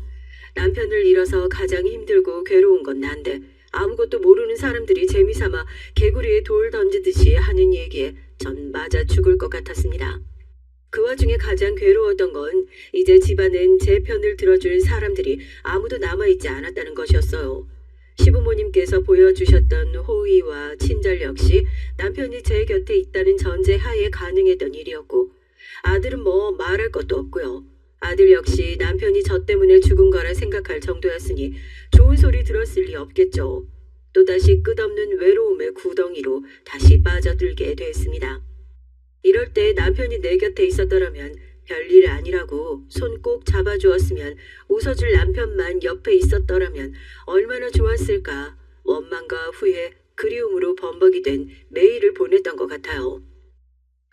남편을 잃어서 가장 힘들고 괴로운 건 난데 아무것도 모르는 사람들이 재미삼아 개구리에 돌 던지듯이 하는 얘기에 전 맞아 죽을 것 같았습니다. 그 와중에 가장 괴로웠던 건 이제 집안엔 제 편을 들어줄 사람들이 아무도 남아있지 않았다는 것이었어요. 시부모님께서 보여주셨던 호의와 친절 역시 남편이 제 곁에 있다는 전제 하에 가능했던 일이었고 아들은 뭐 말할 것도 없고요. 아들 역시 남편이 저 때문에 죽은 거라 생각할 정도였으니 좋은 소리 들었을 리 없겠죠. 또다시 끝없는 외로움의 구덩이로 다시 빠져들게 됐습니다. 이럴 때 남편이 내 곁에 있었더라면 별일 아니라고 손 꼭 잡아주었으면 웃어줄 남편만 옆에 있었더라면 얼마나 좋았을까. 원망과 후회, 그리움으로 범벅이 된 매일을 보냈던 것 같아요.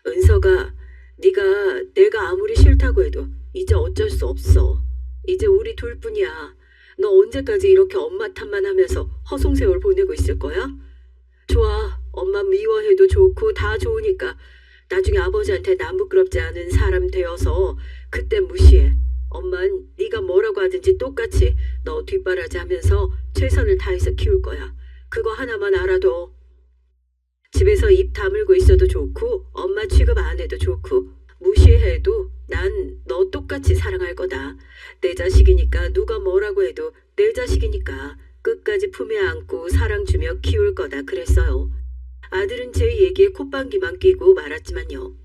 은서가, 네가 내가 아무리 싫다고 해도 이제 어쩔 수 없어. 이제 우리 둘뿐이야. 너 언제까지 이렇게 엄마 탓만 하면서 허송세월 보내고 있을 거야? 좋아. 엄마 미워해도 좋고 다 좋으니까 나중에 아버지한테 남 부끄럽지 않은 사람 되어서 그때 무시해. 엄만 네가 뭐라고 하든지 똑같이 너 뒷바라지 하면서 최선을 다해서 키울 거야. 그거 하나만 알아둬. 집에서 입 다물고 있어도 좋고 엄마 취급 안 해도 좋고 무시해도 난 너 똑같이 사랑할 거다. 내 자식이니까 누가 뭐라고 해도 내 자식이니까 끝까지 품에 안고 사랑 주며 키울 거다 그랬어요. 아들은 제 얘기에 콧방귀만 끼고 말았지만요.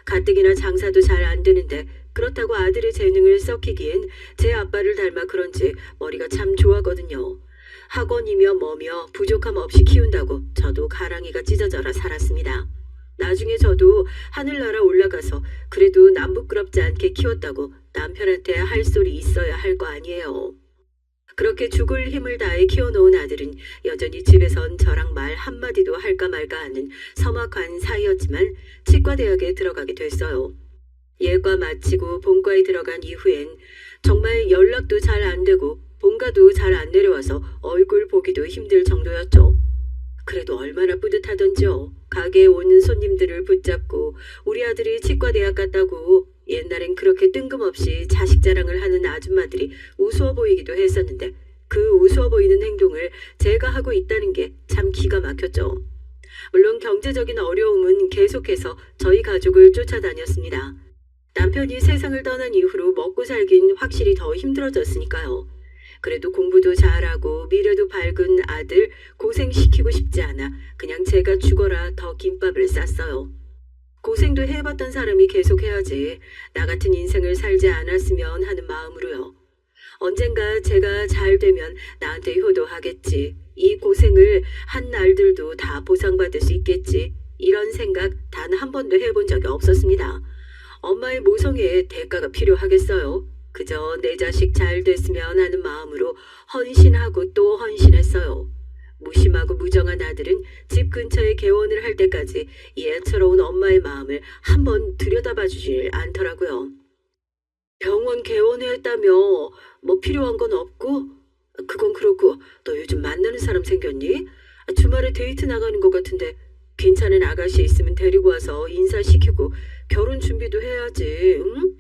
가뜩이나 장사도 잘 안 되는데 그렇다고 아들의 재능을 썩히기엔 제 아빠를 닮아 그런지 머리가 참 좋아거든요. 학원이며 뭐며 부족함 없이 키운다고 저도 가랑이가 찢어져라 살았습니다. 나중에 저도 하늘나라 올라가서 그래도 남 부끄럽지 않게 키웠다고 남편한테 할 소리 있어야 할 거 아니에요. 그렇게 죽을 힘을 다해 키워놓은 아들은 여전히 집에선 저랑 말 한마디도 할까 말까 하는 서막한 사이였지만 치과대학에 들어가게 됐어요. 예과 마치고 본과에 들어간 이후엔 정말 연락도 잘 안 되고 본가도 잘 안 내려와서 얼굴 보기도 힘들 정도였죠. 그래도 얼마나 뿌듯하던지요. 가게에 오는 손님들을 붙잡고 우리 아들이 치과대학 갔다고 옛날엔 그렇게 뜬금없이 자식 자랑을 하는 아줌마들이 우스워 보이기도 했었는데 그 우스워 보이는 행동을 제가 하고 있다는 게 참 기가 막혔죠. 물론 경제적인 어려움은 계속해서 저희 가족을 쫓아다녔습니다. 남편이 세상을 떠난 이후로 먹고 살긴 확실히 더 힘들어졌으니까요. 그래도 공부도 잘하고 미래도 밝은 아들 고생시키고 싶지 않아 그냥 제가 죽어라 더 김밥을 쌌어요. 고생도 해봤던 사람이 계속해야지 나 같은 인생을 살지 않았으면 하는 마음으로요. 언젠가 제가 잘 되면 나한테 효도하겠지. 이 고생을 한 날들도 다 보상받을 수 있겠지. 이런 생각 단 한 번도 해본 적이 없었습니다. 엄마의 모성애에 대가가 필요하겠어요. 그저 내 자식 잘 됐으면 하는 마음으로 헌신하고 또 헌신했어요. 무심하고 무정한 아들은 집 근처에 개원을 할 때까지 이 애처로운 엄마의 마음을 한번 들여다봐주질 않더라고요. 병원 개원했다며 뭐 필요한 건 없고? 그건 그렇고 너 요즘 만나는 사람 생겼니? 주말에 데이트 나가는 것 같은데 괜찮은 아가씨 있으면 데리고 와서 인사시키고 결혼 준비도 해야지. 응?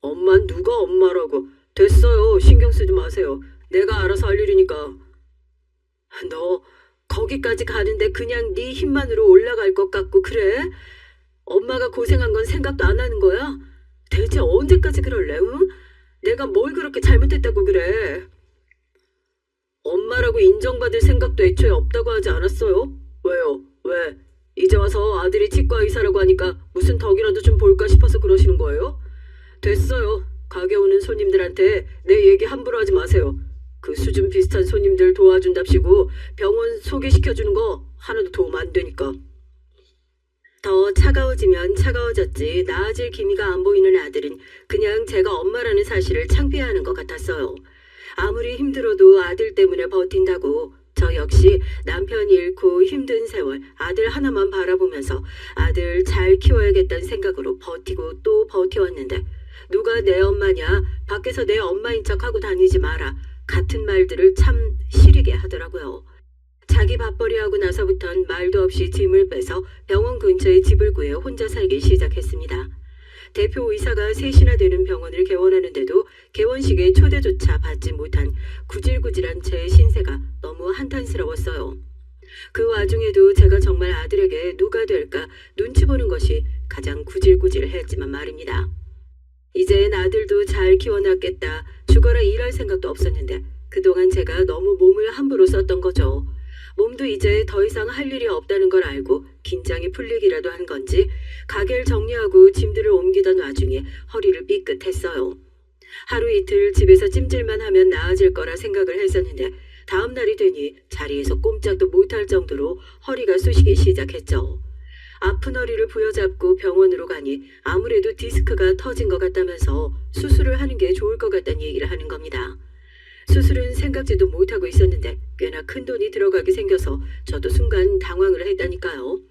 엄만 누가 엄마라고. 됐어요. 신경 쓰지 마세요. 내가 알아서 할 일이니까. 너 거기까지 가는데 그냥 네 힘만으로 올라갈 것 같고 그래? 엄마가 고생한 건 생각도 안 하는 거야? 대체 언제까지 그럴래? 응? 내가 뭘 그렇게 잘못했다고 그래? 엄마라고 인정받을 생각도 애초에 없다고 하지 않았어요? 왜요? 왜? 이제 와서 아들이 치과 의사라고 하니까 무슨 덕이라도 좀 볼까 싶어서 그러시는 거예요? 됐어요. 가게 오는 손님들한테 내 얘기 함부로 하지 마세요. 그 수준 비슷한 손님들 도와준답시고 병원 소개시켜주는 거 하나도 도움 안 되니까. 더 차가워지면 차가워졌지 나아질 기미가 안 보이는 아들은 그냥 제가 엄마라는 사실을 창피해하는 것 같았어요. 아무리 힘들어도 아들 때문에 버틴다고 저 역시 남편 잃고 힘든 세월 아들 하나만 바라보면서 아들 잘 키워야겠다는 생각으로 버티고 또 버텨왔는데 누가 내 엄마냐? 밖에서 내 엄마인 척하고 다니지 마라. 같은 말들을 참 시리게 하더라고요. 자기 밥벌이하고 나서부턴 말도 없이 짐을 빼서 병원 근처에 집을 구해 혼자 살기 시작했습니다. 대표 의사가 셋이나 되는 병원을 개원하는데도 개원식에 초대조차 받지 못한 구질구질한 제 신세가 너무 한탄스러웠어요. 그 와중에도 제가 정말 아들에게 누가 될까 눈치 보는 것이 가장 구질구질했지만 말입니다. 이젠 아들도 잘 키워놨겠다. 죽어라 일할 생각도 없었는데 그동안 제가 너무 몸을 함부로 썼던 거죠. 몸도 이제 더 이상 할 일이 없다는 걸 알고 긴장이 풀리기라도 한 건지 가게를 정리하고 짐들을 옮기던 와중에 허리를 삐끗했어요. 하루 이틀 집에서 찜질만 하면 나아질 거라 생각을 했었는데 다음 날이 되니 자리에서 꼼짝도 못할 정도로 허리가 쑤시기 시작했죠. 아픈 허리를 부여잡고 병원으로 가니 아무래도 디스크가 터진 것 같다면서 수술을 하는 게 좋을 것 같다는 얘기를 하는 겁니다. 수술은 생각지도 못하고 있었는데 꽤나 큰 돈이 들어가게 생겨서 저도 순간 당황을 했다니까요.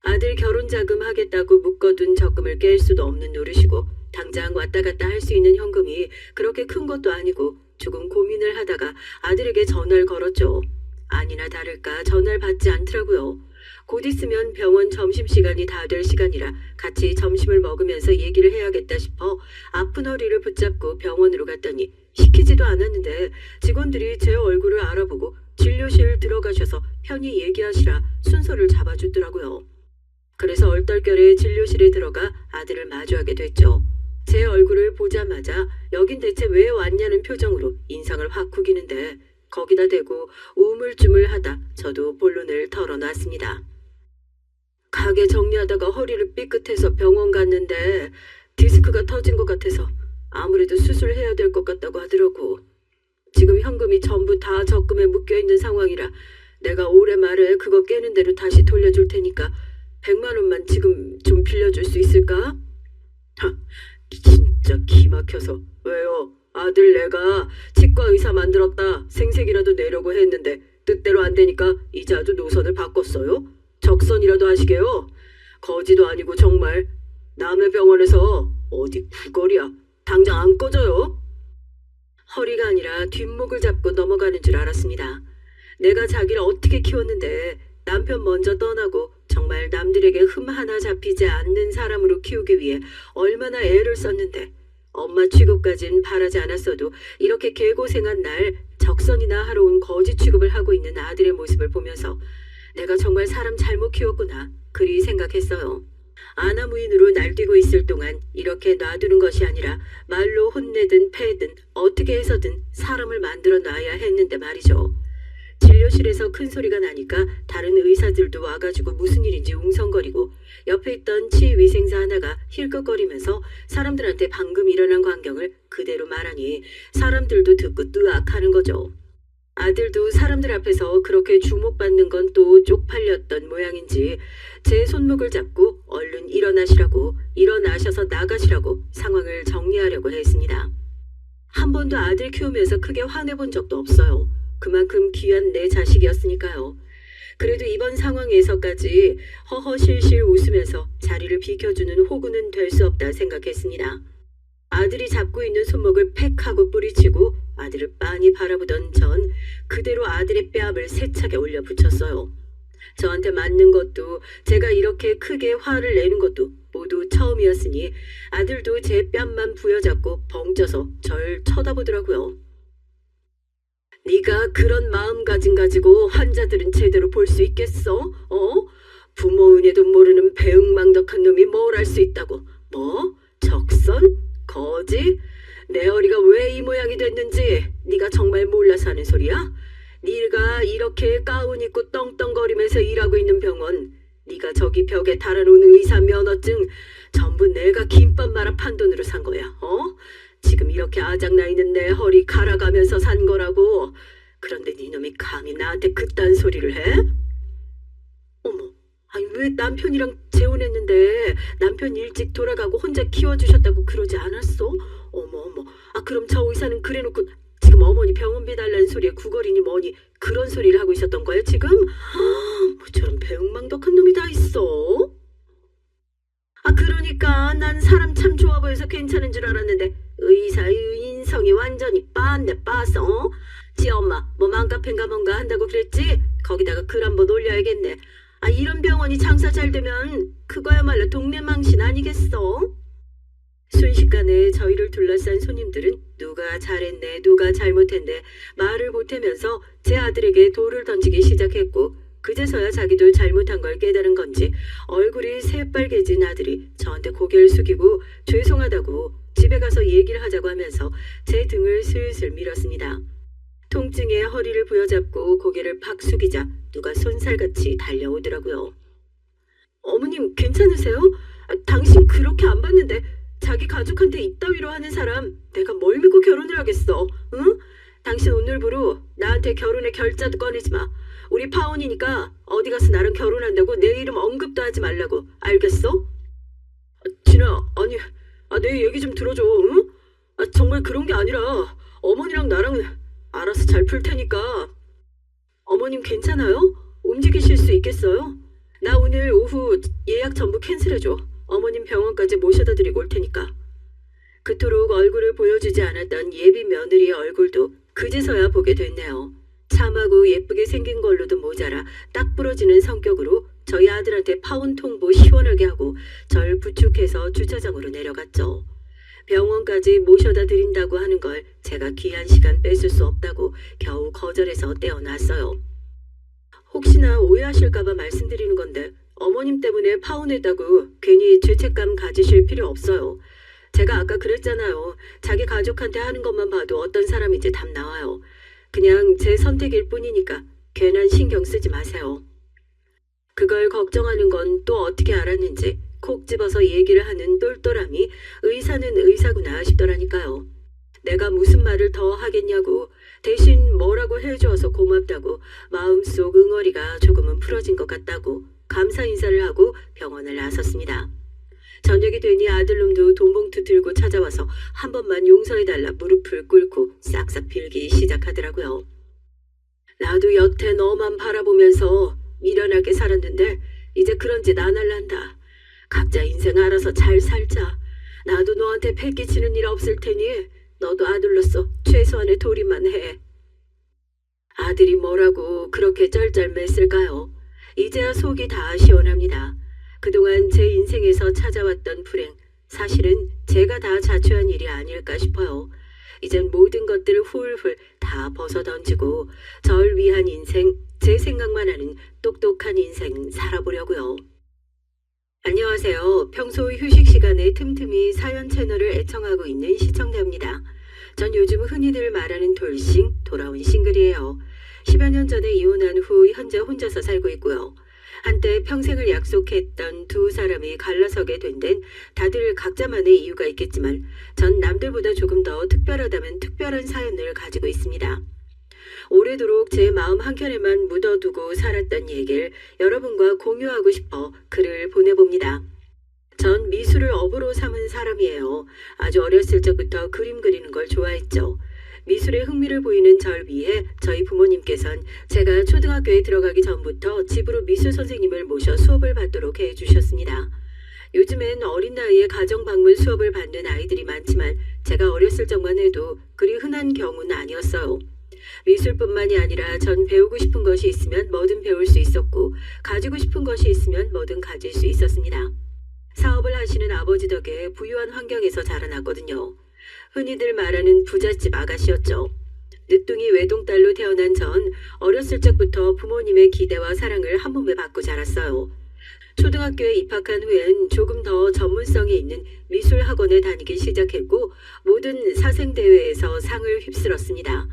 아들 결혼 자금 하겠다고 묶어둔 적금을 깰 수도 없는 노릇이고 당장 왔다 갔다 할 수 있는 현금이 그렇게 큰 것도 아니고 조금 고민을 하다가 아들에게 전화를 걸었죠. 아니나 다를까 전화를 받지 않더라고요. 곧 있으면 병원 점심시간이 다 될 시간이라 같이 점심을 먹으면서 얘기를 해야겠다 싶어 아픈 허리를 붙잡고 병원으로 갔더니 시키지도 않았는데 직원들이 제 얼굴을 알아보고 진료실 들어가셔서 편히 얘기하시라 순서를 잡아주더라고요. 그래서 얼떨결에 진료실에 들어가 아들을 마주하게 됐죠. 제 얼굴을 보자마자 여긴 대체 왜 왔냐는 표정으로 인상을 확 구기는데 거기다 대고 우물쭈물하다 저도 본론을 털어놨습니다. 가게 정리하다가 허리를 삐끗해서 병원 갔는데 디스크가 터진 것 같아서 아무래도 수술해야 될 것 같다고 하더라고. 지금 현금이 전부 다 적금에 묶여있는 상황이라 내가 올해 말에 그거 깨는 대로 다시 돌려줄 테니까 100만 원만 지금 좀 빌려줄 수 있을까? 진짜 기막혀서. 왜요? 아들 내가 치과 의사 만들었다. 생색이라도 내려고 했는데 뜻대로 안 되니까 이자도 노선을 바꿨어요. 적선이라도 하시게요. 거지도 아니고 정말. 남의 병원에서 어디 구걸이야. 당장 안 꺼져요. 허리가 아니라 뒷목을 잡고 넘어가는 줄 알았습니다. 내가 자기를 어떻게 키웠는데 남편 먼저 떠나고 정말 남들에게 흠 하나 잡히지 않는 사람으로 키우기 위해 얼마나 애를 썼는데 엄마 취급까진 바라지 않았어도 이렇게 개고생한 날 적선이나 하러 온 거지 취급을 하고 있는 아들의 모습을 보면서 내가 정말 사람 잘못 키웠구나 그리 생각했어요. 아나무인으로 날뛰고 있을 동안 이렇게 놔두는 것이 아니라 말로 혼내든 패든 어떻게 해서든 사람을 만들어 놔야 했는데 말이죠. 진료실에서 큰 소리가 나니까 다른 의사들도 와가지고 무슨 일인지 웅성거리고 옆에 있던 치위생사 하나가 힐끗거리면서 사람들한테 방금 일어난 광경을 그대로 말하니 사람들도 듣고 뜨악하는 거죠. 아들도 사람들 앞에서 그렇게 주목받는 건 또 쪽팔렸던 모양인지 제 손목을 잡고 얼른 일어나셔서 나가시라고 상황을 정리하려고 했습니다. 한 번도 아들 키우면서 크게 화내본 적도 없어요. 그만큼 귀한 내 자식이었으니까요. 그래도 이번 상황에서까지 허허실실 웃으면서 자리를 비켜주는 호구는 될 수 없다 생각했습니다. 아들이 잡고 있는 손목을 팩 하고 뿌리치고 아들을 빤히 바라보던 전 그대로 아들의 뺨을 세차게 올려 붙였어요. 저한테 맞는 것도 제가 이렇게 크게 화를 내는 것도 모두 처음이었으니 아들도 제 뺨만 부여잡고 벙쪄서 절 쳐다보더라고요. 네가 그런 마음가짐 가지고 환자들은 제대로 볼 수 있겠어? 부모 은혜도 모르는 배응망덕한 놈이 뭘 알 수 있다고. 뭐? 적선? 거지? 내 어리가 왜 이 모양이 됐는지 네가 정말 몰라서 하는 소리야? 네가 이렇게 가운 입고 떵떵거리면서 일하고 있는 병원, 네가 저기 벽에 달아놓은 의사 면허증 전부 내가 김밥 말아 판 돈으로 산 거야. 지금 이렇게 아작나 있는 내 허리 갈아가면서 산 거라고. 그런데 네놈이 감히 나한테 그딴 소리를 해? 어머, 아니 왜 남편이랑 재혼했는데 남편 일찍 돌아가고 혼자 키워주셨다고 그러지 않았어? 어머, 그럼 저 의사는 그래놓고 지금 어머니 병원비 달라는 소리에 구걸이니 뭐니 그런 소리를 하고 있었던 거야 지금? 저런 배응망덕한 놈이 다 있어. 그러니까 난 사람 참 좋아 보여서 괜찮은 줄 알았는데 의사의 인성이 완전히 빤네 빠서. 지 엄마 뭐 맘카페인가 뭔가 한다고 그랬지? 거기다가 글 한번 올려야겠네. 이런 병원이 장사 잘 되면 그거야말로 동네 망신 아니겠어? 순식간에 저희를 둘러싼 손님들은 누가 잘했네 누가 잘못했네 말을 보태면서 제 아들에게 돌을 던지기 시작했고 그제서야 자기도 잘못한 걸 깨달은 건지 얼굴이 새빨개진 아들이 저한테 고개를 숙이고 죄송하다고 집에 가서 얘기를 하자고 하면서 제 등을 슬슬 밀었습니다. 통증에 허리를 부여잡고 고개를 팍 숙이자 누가 쏜살같이 달려오더라고요. 어머님 괜찮으세요? 당신 그렇게 안 봤는데 자기 가족한테 이따위로 하는 사람 내가 뭘 믿고 결혼을 하겠어? 응? 당신 오늘부로 나한테 결혼의 결자도 꺼내지 마. 우리 파혼이니까 어디 가서 나랑 결혼한다고 내 이름 언급도 하지 말라고. 알겠어? 진아, 아니, 내 얘기 좀 들어줘, 응? 정말 그런 게 아니라 어머니랑 나랑 알아서 잘 풀 테니까. 어머님 괜찮아요? 움직이실 수 있겠어요? 나 오늘 오후 예약 전부 캔슬해줘. 어머님 병원까지 모셔다 드리고 올 테니까. 그토록 얼굴을 보여주지 않았던 예비 며느리의 얼굴도 그제서야 보게 됐네요. 참하고 예쁘게 생긴 걸로도 모자라 딱 부러지는 성격으로 저희 아들한테 파혼 통보 시원하게 하고 절 부축해서 주차장으로 내려갔죠. 병원까지 모셔다 드린다고 하는 걸 제가 귀한 시간 뺏을 수 없다고 겨우 거절해서 떼어놨어요. 혹시나 오해하실까봐 말씀드리는 건데 어머님 때문에 파혼했다고 괜히 죄책감 가지실 필요 없어요. 제가 아까 그랬잖아요. 자기 가족한테 하는 것만 봐도 어떤 사람인지 답 나와요. 그냥 제 선택일 뿐이니까 괜한 신경 쓰지 마세요. 그걸 걱정하는 건 또 어떻게 알았는지 콕 집어서 얘기를 하는 똘똘함이 의사는 의사구나 싶더라니까요. 내가 무슨 말을 더 하겠냐고 대신 뭐라고 해주어서 고맙다고 마음속 응어리가 조금은 풀어진 것 같다고 감사 인사를 하고 병원을 나섰습니다. 저녁이 되니 아들놈도 돈봉투 들고 찾아와서 한 번만 용서해달라 무릎을 꿇고 싹싹 빌기 시작하더라고요. 나도 여태 너만 바라보면서 미련하게 살았는데 이제 그런 짓 안 할란다. 각자 인생 알아서 잘 살자. 나도 너한테 패 끼치는 일 없을 테니 너도 아들로서 최소한의 도리만 해. 아들이 뭐라고 그렇게 쩔쩔맸을까요? 이제야 속이 다 시원합니다. 그동안 제 인생에서 찾아왔던 불행, 사실은 제가 다 자초한 일이 아닐까 싶어요. 이젠 모든 것들을 훌훌 다 벗어던지고 절 위한 인생, 제 생각만 하는 똑똑한 인생 살아보려고요. 안녕하세요. 평소 휴식 시간에 틈틈이 사연 채널을 애청하고 있는 시청자입니다. 전 요즘 흔히들 말하는 돌싱, 돌아온 싱글이에요. 10여 년 전에 이혼한 후 현재 혼자서 살고 있고요. 한때 평생을 약속했던 두 사람이 갈라서게 된 데는 다들 각자만의 이유가 있겠지만 전 남들보다 조금 더 특별하다면 특별한 사연을 가지고 있습니다. 오래도록 제 마음 한켠에만 묻어두고 살았던 얘기를 여러분과 공유하고 싶어 글을 보내봅니다. 전 미술을 업으로 삼은 사람이에요. 아주 어렸을 적부터 그림 그리는 걸 좋아했죠. 미술에 흥미를 보이는 절 위해 저희 부모님께선 제가 초등학교에 들어가기 전부터 집으로 미술 선생님을 모셔 수업을 받도록 해주셨습니다. 요즘엔 어린 나이에 가정방문 수업을 받는 아이들이 많지만 제가 어렸을 적만 해도 그리 흔한 경우는 아니었어요. 미술뿐만이 아니라 전 배우고 싶은 것이 있으면 뭐든 배울 수 있었고 가지고 싶은 것이 있으면 뭐든 가질 수 있었습니다. 사업을 하시는 아버지 덕에 부유한 환경에서 자라났거든요. 흔히들 말하는 부잣집 아가씨였죠. 늦둥이 외동딸로 태어난 전 어렸을 적부터 부모님의 기대와 사랑을 한 몸에 받고 자랐어요. 초등학교에 입학한 후엔 조금 더 전문성이 있는 미술 학원에 다니기 시작했고 모든 사생대회에서 상을 휩쓸었습니다.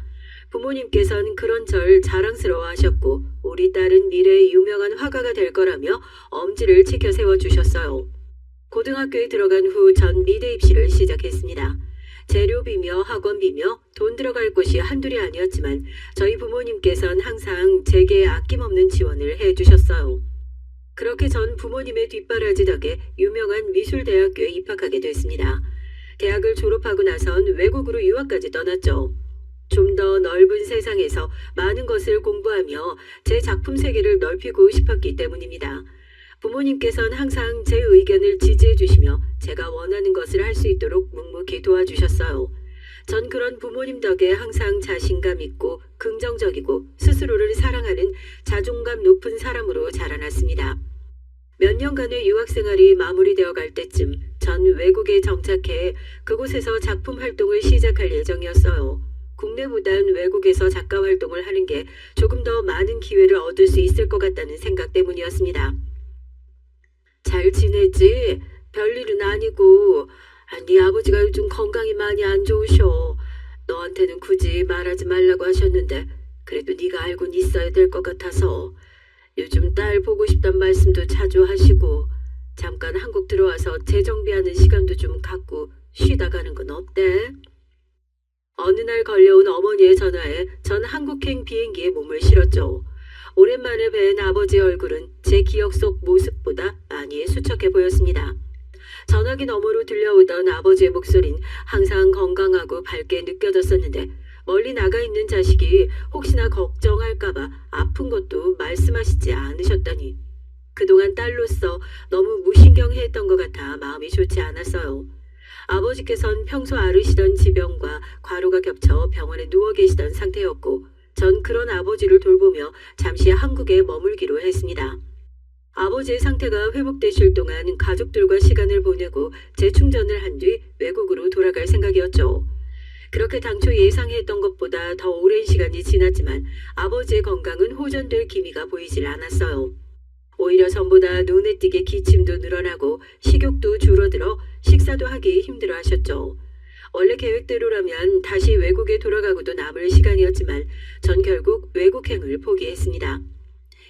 부모님께서는 그런 절 자랑스러워 하셨고 우리 딸은 미래에 유명한 화가가 될 거라며 엄지를 치켜 세워주셨어요. 고등학교에 들어간 후 전 미대 입시를 시작했습니다. 재료비며 학원비며 돈 들어갈 곳이 한둘이 아니었지만 저희 부모님께서는 항상 제게 아낌없는 지원을 해주셨어요. 그렇게 전 부모님의 뒷바라지 덕에 유명한 미술대학교에 입학하게 됐습니다. 대학을 졸업하고 나선 외국으로 유학까지 떠났죠. 좀 더 넓은 세상에서 많은 것을 공부하며 제 작품 세계를 넓히고 싶었기 때문입니다. 부모님께서는 항상 제 의견을 지지해 주시며 제가 원하는 것을 할 수 있도록 묵묵히 도와주셨어요. 전 그런 부모님 덕에 항상 자신감 있고 긍정적이고 스스로를 사랑하는 자존감 높은 사람으로 자라났습니다. 몇 년간의 유학생활이 마무리되어 갈 때쯤 전 외국에 정착해 그곳에서 작품 활동을 시작할 예정이었어요. 국내보단 외국에서 작가 활동을 하는 게 조금 더 많은 기회를 얻을 수 있을 것 같다는 생각 때문이었습니다. 잘 지내지? 별일은 아니고. 네 아버지가 요즘 건강이 많이 안 좋으셔. 너한테는 굳이 말하지 말라고 하셨는데 그래도 네가 알고는 있어야 될 것 같아서. 요즘 딸 보고 싶단 말씀도 자주 하시고 잠깐 한국 들어와서 재정비하는 시간도 좀 갖고 쉬다 가는 건 어때? 어느 날 걸려온 어머니의 전화에 전 한국행 비행기에 몸을 실었죠. 오랜만에 뵌 아버지의 얼굴은 제 기억 속 모습보다 많이 수척해 보였습니다. 전화기 너머로 들려오던 아버지의 목소린 항상 건강하고 밝게 느껴졌었는데 멀리 나가 있는 자식이 혹시나 걱정할까봐 아픈 것도 말씀하시지 않으셨다니 그동안 딸로서 너무 무신경해했던 것 같아 마음이 좋지 않았어요. 아버지께선 평소 앓으시던 지병과 과로가 겹쳐 병원에 누워 계시던 상태였고 전 그런 아버지를 돌보며 잠시 한국에 머물기로 했습니다. 아버지의 상태가 회복되실 동안 가족들과 시간을 보내고 재충전을 한 뒤 외국으로 돌아갈 생각이었죠. 그렇게 당초 예상했던 것보다 더 오랜 시간이 지났지만 아버지의 건강은 호전될 기미가 보이질 않았어요. 오히려 전보다 눈에 띄게 기침도 늘어나고 식욕도 줄어들어 식사도 하기 힘들어 하셨죠. 원래 계획대로라면 다시 외국에 돌아가고도 남을 시간이었지만 전 결국 외국행을 포기했습니다.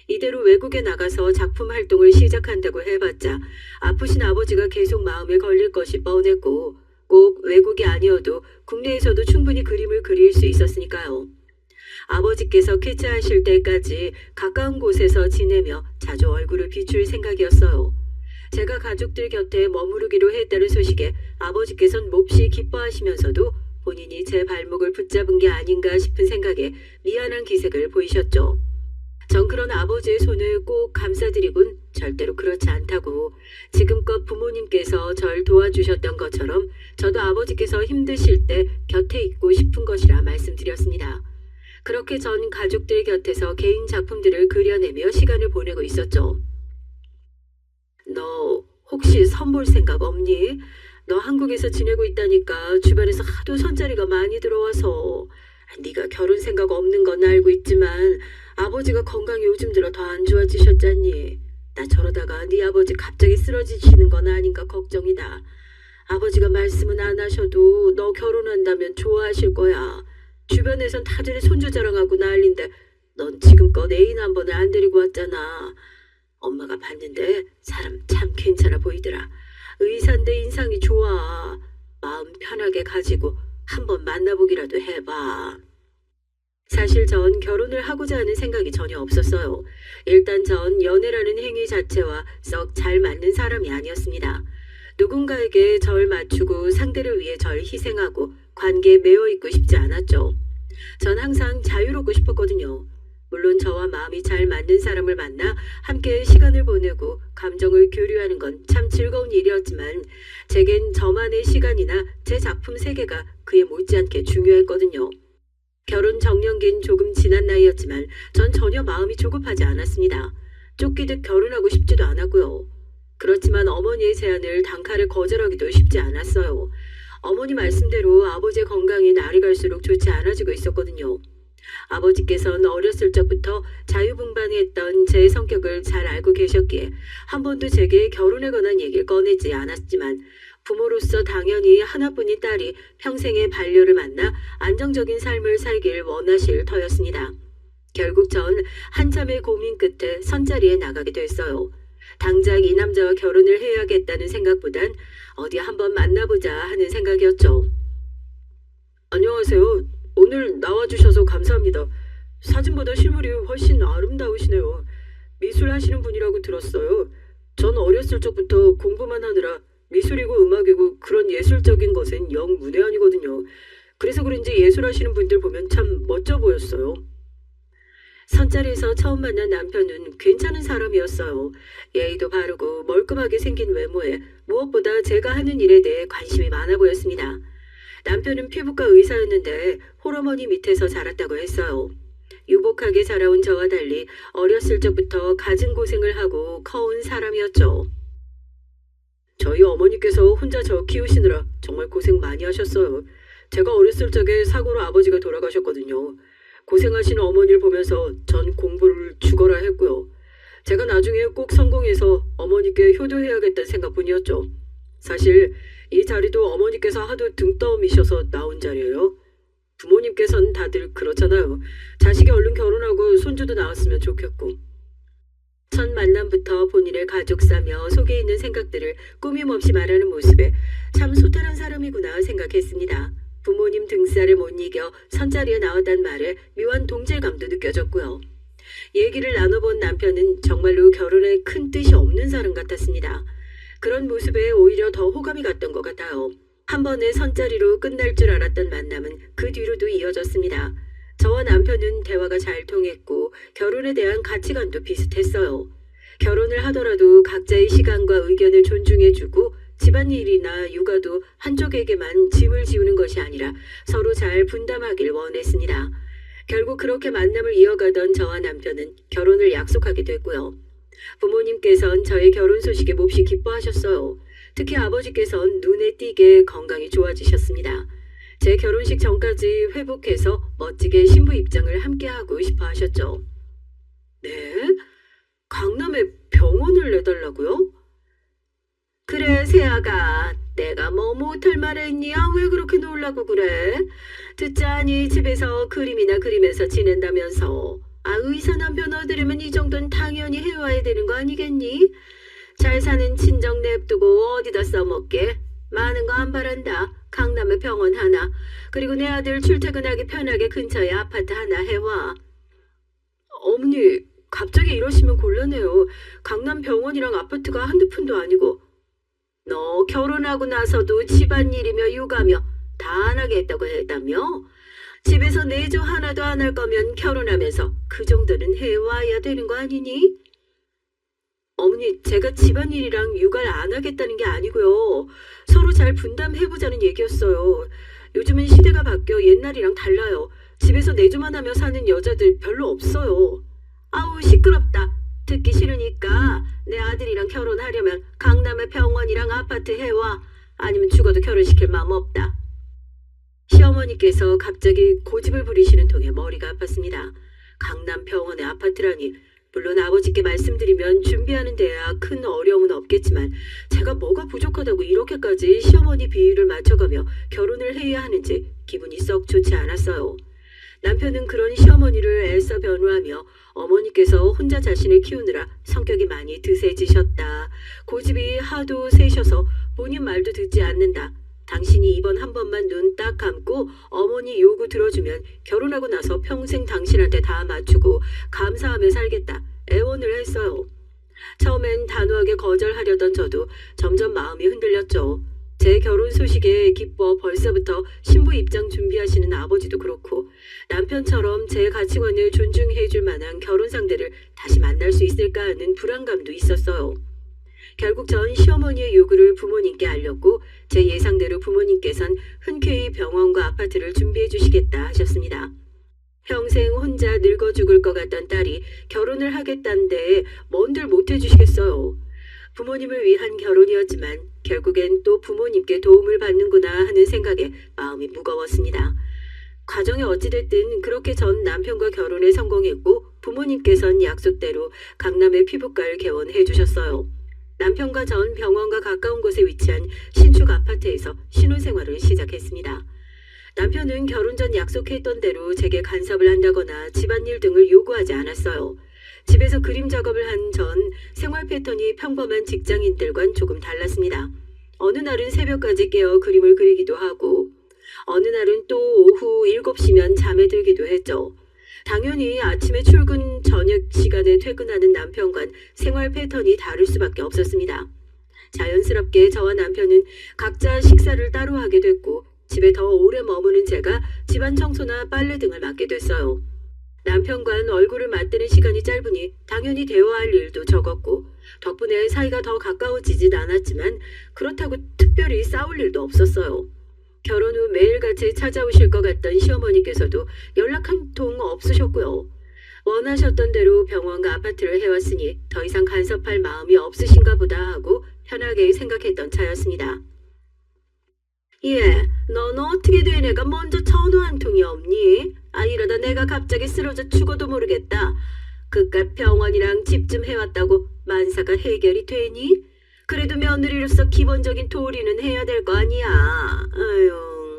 이대로 외국에 나가서 작품 활동을 시작한다고 해봤자 아프신 아버지가 계속 마음에 걸릴 것이 뻔했고 꼭 외국이 아니어도 국내에서도 충분히 그림을 그릴 수 있었으니까요. 아버지께서 쾌차하실 때까지 가까운 곳에서 지내며 자주 얼굴을 비출 생각이었어요. 제가 가족들 곁에 머무르기로 했다는 소식에 아버지께선 몹시 기뻐하시면서도 본인이 제 발목을 붙잡은 게 아닌가 싶은 생각에 미안한 기색을 보이셨죠. 전 그런 아버지의 손을 꼭 감싸드리곤 절대로 그렇지 않다고 지금껏 부모님께서 절 도와주셨던 것처럼 저도 아버지께서 힘드실 때 곁에 있고 싶은 것이라 말씀드렸습니다. 그렇게 전 가족들 곁에서 개인 작품들을 그려내며 시간을 보내고 있었죠. 너 혹시 선볼 생각 없니? 너 한국에서 지내고 있다니까 주변에서 하도 선자리가 많이 들어와서 네가 결혼 생각 없는 건 알고 있지만 아버지가 건강이 요즘 들어 더 안 좋아지셨잖니. 나 저러다가 네 아버지 갑자기 쓰러지시는 건 아닌가 걱정이다. 아버지가 말씀은 안 하셔도 너 결혼한다면 좋아하실 거야. 주변에선 다들 손주 자랑하고 난린데 넌 지금껏 애인 한 번을 안 데리고 왔잖아. 엄마가 봤는데 사람 참 괜찮아 보이더라. 의사인데 인상이 좋아. 마음 편하게 가지고 한번 만나보기라도 해봐. 사실 전 결혼을 하고자 하는 생각이 전혀 없었어요. 일단 전 연애라는 행위 자체와 썩 잘 맞는 사람이 아니었습니다. 누군가에게 절 맞추고 상대를 위해 절 희생하고 관계에 매여 있고 싶지 않았죠. 전 항상 자유롭고 싶었거든요. 물론 저와 마음이 잘 맞는 사람을 만나 함께 시간을 보내고 감정을 교류하는 건 참 즐거운 일이었지만 제겐 저만의 시간이나 제 작품 세계가 그에 못지않게 중요했거든요. 결혼 정년기는 조금 지난 나이였지만 전 전혀 마음이 조급하지 않았습니다. 쫓기듯 결혼하고 싶지도 않았고요. 그렇지만 어머니의 제안을 단칼에 거절하기도 쉽지 않았어요. 어머니 말씀대로 아버지의 건강이 날이 갈수록 좋지 않아지고 있었거든요. 아버지께서는 어렸을 적부터 자유분방했던 제 성격을 잘 알고 계셨기에 한 번도 제게 결혼에 관한 얘기를 꺼내지 않았지만 부모로서 당연히 하나뿐인 딸이 평생의 반려를 만나 안정적인 삶을 살길 원하실 터였습니다. 결국 전 한참의 고민 끝에 선자리에 나가게 됐어요. 당장 이 남자와 결혼을 해야겠다는 생각보단 어디 한번 만나보자 하는 생각이었죠. 안녕하세요. 오늘 나와주셔서 감사합니다. 사진보다 실물이 훨씬 아름다우시네요. 미술 하시는 분이라고 들었어요. 전 어렸을 적부터 공부만 하느라 미술이고 음악이고 그런 예술적인 것은 영 문외한이거든요. 그래서 그런지 예술하시는 분들 보면 참 멋져 보였어요. 선자리에서 처음 만난 남편은 괜찮은 사람이었어요. 예의도 바르고 멀끔하게 생긴 외모에 무엇보다 제가 하는 일에 대해 관심이 많아 보였습니다. 남편은 피부과 의사였는데 홀어머니 밑에서 자랐다고 했어요. 유복하게 자라온 저와 달리 어렸을 적부터 갖은 고생을 하고 커온 사람이었죠. 저희 어머니께서 혼자 저 키우시느라 정말 고생 많이 하셨어요. 제가 어렸을 적에 사고로 아버지가 돌아가셨거든요. 고생하시는 어머니를 보면서 전 공부를 죽어라 했고요. 제가 나중에 꼭 성공해서 어머니께 효도해야겠다는 생각뿐이었죠. 사실 이 자리도 어머니께서 하도 등떠미셔서 나온 자리예요. 부모님께서는 다들 그렇잖아요. 자식이 얼른 결혼하고 손주도 나왔으면 좋겠고. 첫 만남부터 본인의 가족사며 속에 있는 생각들을 꾸밈없이 말하는 모습에 참 소탈한 사람이구나 생각했습니다. 부모님 등살에 못 이겨 선자리에 나왔단 말에 묘한 동질감도 느껴졌고요. 얘기를 나눠본 남편은 정말로 결혼에 큰 뜻이 없는 사람 같았습니다. 그런 모습에 오히려 더 호감이 갔던 것 같아요. 한 번의 선자리로 끝날 줄 알았던 만남은 그 뒤로도 이어졌습니다. 저와 남편은 대화가 잘 통했고 결혼에 대한 가치관도 비슷했어요. 결혼을 하더라도 각자의 시간과 의견을 존중해주고 집안일이나 육아도 한쪽에게만 짐을 지우는 것이 아니라 서로 잘 분담하길 원했습니다. 결국 그렇게 만남을 이어가던 저와 남편은 결혼을 약속하게 됐고요. 부모님께선 저의 결혼 소식에 몹시 기뻐하셨어요. 특히 아버지께선 눈에 띄게 건강이 좋아지셨습니다. 제 결혼식 전까지 회복해서 멋지게 신부 입장을 함께하고 싶어 하셨죠. 네? 강남에 병원을 내달라고요? 그래, 새아가. 내가 뭐 못할 말했니? 왜 그렇게 놀라고 그래? 듣자니 집에서 그림이나 그리면서 지낸다면서. 의사 남편 얻으려면 이 정도는 당연히 해와야 되는 거 아니겠니? 잘 사는 친정 냅두고 어디다 써먹게? 많은 거 안 바란다. 강남에 병원 하나. 그리고 내 아들 출퇴근하기 편하게 근처에 아파트 하나 해와. 어머니, 갑자기 이러시면 곤란해요. 강남 병원이랑 아파트가 한두 푼도 아니고. 너 결혼하고 나서도 집안일이며 육아며 다 안 하겠다고 했다며? 집에서 내조 하나도 안 할 거면 결혼하면서 그 정도는 해와야 되는 거 아니니? 어머니, 제가 집안일이랑 육아를 안 하겠다는 게 아니고요. 서로 잘 분담해보자는 얘기였어요. 요즘은 시대가 바뀌어 옛날이랑 달라요. 집에서 내조만 하며 사는 여자들 별로 없어요. 아우, 시끄럽다. 듣기 싫으니까 내 아들이랑 결혼하려면 강남의 병원이랑 아파트 해와. 아니면 죽어도 결혼시킬 마음 없다. 시어머니께서 갑자기 고집을 부리시는 통에 머리가 아팠습니다. 강남 병원의 아파트라니. 물론 아버지께 말씀드리면 준비하는 데야 큰 어려움은 없겠지만 제가 뭐가 부족하다고 이렇게까지 시어머니 비위를 맞춰가며 결혼을 해야 하는지 기분이 썩 좋지 않았어요. 남편은 그런 시어머니를 애써 변호하며 어머니께서 혼자 자신을 키우느라 성격이 많이 드세지셨다. 고집이 하도 세셔서 본인 말도 듣지 않는다. 당신이 이번 한 번만 눈 딱 감고 어머니 요구 들어주면 결혼하고 나서 평생 당신한테 다 맞추고 감사하며 살겠다. 애원을 했어요. 처음엔 단호하게 거절하려던 저도 점점 마음이 흔들렸죠. 제 결혼 소식에 기뻐 벌써부터 신부 입장 준비하시는 아버지도 그렇고 남편처럼 제 가치관을 존중해 줄 만한 결혼 상대를 다시 만날 수 있을까 하는 불안감도 있었어요. 결국 전 시어머니의 요구를 부모님께 알렸고 제 예상대로 부모님께선 흔쾌히 병원과 아파트를 준비해 주시겠다 하셨습니다. 평생 혼자 늙어 죽을 것 같던 딸이 결혼을 하겠다는데 뭔들 못 해주시겠어요. 부모님을 위한 결혼이었지만 결국엔 또 부모님께 도움을 받는구나 하는 생각에 마음이 무거웠습니다. 과정이 어찌됐든 그렇게 전 남편과 결혼에 성공했고 부모님께선 약속대로 강남의 피부과를 개원해 주셨어요. 남편과 전 병원과 가까운 곳에 위치한 신축 아파트에서 신혼생활을 시작했습니다. 남편은 결혼 전 약속했던 대로 제게 간섭을 한다거나 집안일 등을 요구하지 않았어요. 집에서 그림 작업을 한 전 생활 패턴이 평범한 직장인들과는 조금 달랐습니다. 어느 날은 새벽까지 깨어 그림을 그리기도 하고 어느 날은 또 오후 7시면 잠에 들기도 했죠. 당연히 아침에 출근 저녁 시간에 퇴근하는 남편과는 생활 패턴이 다를 수밖에 없었습니다. 자연스럽게 저와 남편은 각자 식사를 따로 하게 됐고 집에 더 오래 머무는 제가 집안 청소나 빨래 등을 맡게 됐어요. 남편과는 얼굴을 맞대는 시간이 짧으니 당연히 대화할 일도 적었고 덕분에 사이가 더 가까워지진 않았지만 그렇다고 특별히 싸울 일도 없었어요. 결혼 후 매일같이 찾아오실 것 같던 시어머니께서도 연락 한 통 없으셨고요. 원하셨던 대로 병원과 아파트를 해왔으니 더 이상 간섭할 마음이 없으신가 보다 하고 편하게 생각했던 차였습니다. 예, 넌 어떻게 된 애가 먼저 전화 한 통이 없니? 이러다 내가 갑자기 쓰러져 죽어도 모르겠다. 그깟 병원이랑 집 좀 해왔다고 만사가 해결이 되니? 그래도 며느리로서 기본적인 도리는 해야 될 거 아니야. 아유,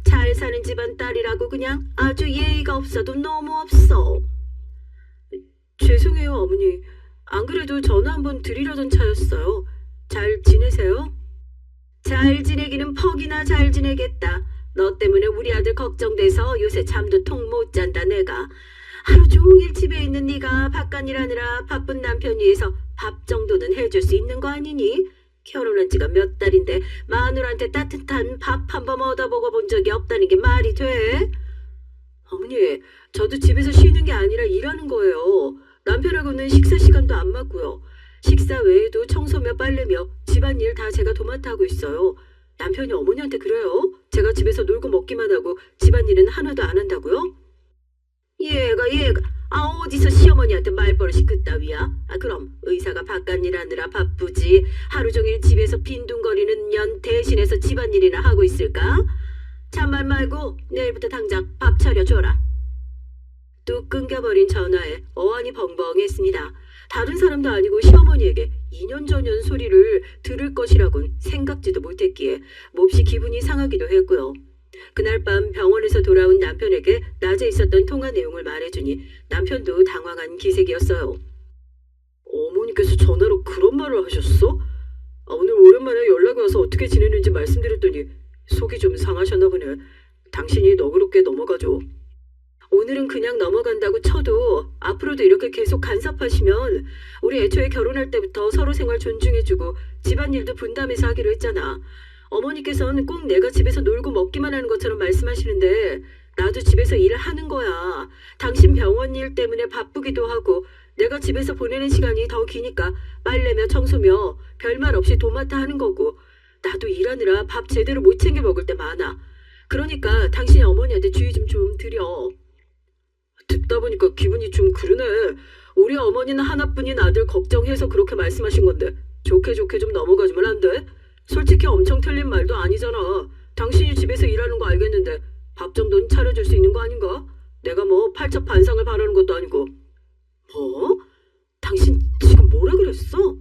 잘 사는 집안 딸이라고 그냥 아주 예의가 없어도 너무 없어. 죄송해요, 어머니. 안 그래도 전화 한번 드리려던 차였어요. 잘 지내세요? 잘 지내기는 퍽이나 잘 지내겠다. 너 때문에 우리 아들 걱정돼서 요새 잠도 통 못 잔다 내가. 하루 종일 집에 있는 네가 바깥 일하느라 바쁜 남편 위해서 밥 정도는 해줄 수 있는 거 아니니? 결혼한 지가 몇 달인데 마누라한테 따뜻한 밥 한 번 얻어보고 본 적이 없다는 게 말이 돼? 어머니, 저도 집에서 쉬는 게 아니라 일하는 거예요. 남편하고는 식사 시간도 안 맞고요. 식사 외에도 청소며 빨래며 집안일 다 제가 도맡아 하고 있어요. 남편이 어머니한테 그래요? 제가 집에서 놀고 먹기만 하고 집안일은 하나도 안 한다고요? 얘가 어디서 시어머니한테 말버릇이 그따위야? 그럼 의사가 바깥일 하느라 바쁘지 하루 종일 집에서 빈둥거리는 년 대신해서 집안일이나 하고 있을까? 잔말 말고 내일부터 당장 밥 차려줘라. 뚝 끊겨버린 전화에 어안이 벙벙했습니다. 다른 사람도 아니고 시어머니에게 이년저년 소리를 들을 것이라곤 생각지도 못했기에 몹시 기분이 상하기도 했고요. 그날 밤 병원에서 돌아온 남편에게 낮에 있었던 통화 내용을 말해주니 남편도 당황한 기색이었어요. 어머니께서 전화로 그런 말을 하셨어? 오늘 오랜만에 연락이 와서 어떻게 지내는지 말씀드렸더니 속이 좀 상하셨나 보네. 당신이 너그럽게 넘어가죠. 오늘은 그냥 넘어간다고 쳐도 앞으로도 이렇게 계속 간섭하시면 우리 애초에 결혼할 때부터 서로 생활 존중해주고 집안일도 분담해서 하기로 했잖아. 어머니께서는 꼭 내가 집에서 놀고 먹기만 하는 것처럼 말씀하시는데 나도 집에서 일을 하는 거야. 당신 병원 일 때문에 바쁘기도 하고 내가 집에서 보내는 시간이 더 기니까 빨래며 청소며 별말 없이 도맡아 하는 거고 나도 일하느라 밥 제대로 못 챙겨 먹을 때 많아. 그러니까 당신이 어머니한테 주의 좀 드려. 듣다 보니까 기분이 좀 그러네. 우리 어머니는 하나뿐인 아들 걱정해서 그렇게 말씀하신 건데 좋게 좀 넘어가주면 안 돼? 솔직히 엄청 틀린 말도 아니잖아. 당신이 집에서 일하는 거 알겠는데 밥 정도는 차려줄 수 있는 거 아닌가? 내가 뭐 팔첩반상을 바라는 것도 아니고. 뭐? 당신 지금 뭐라 그랬어?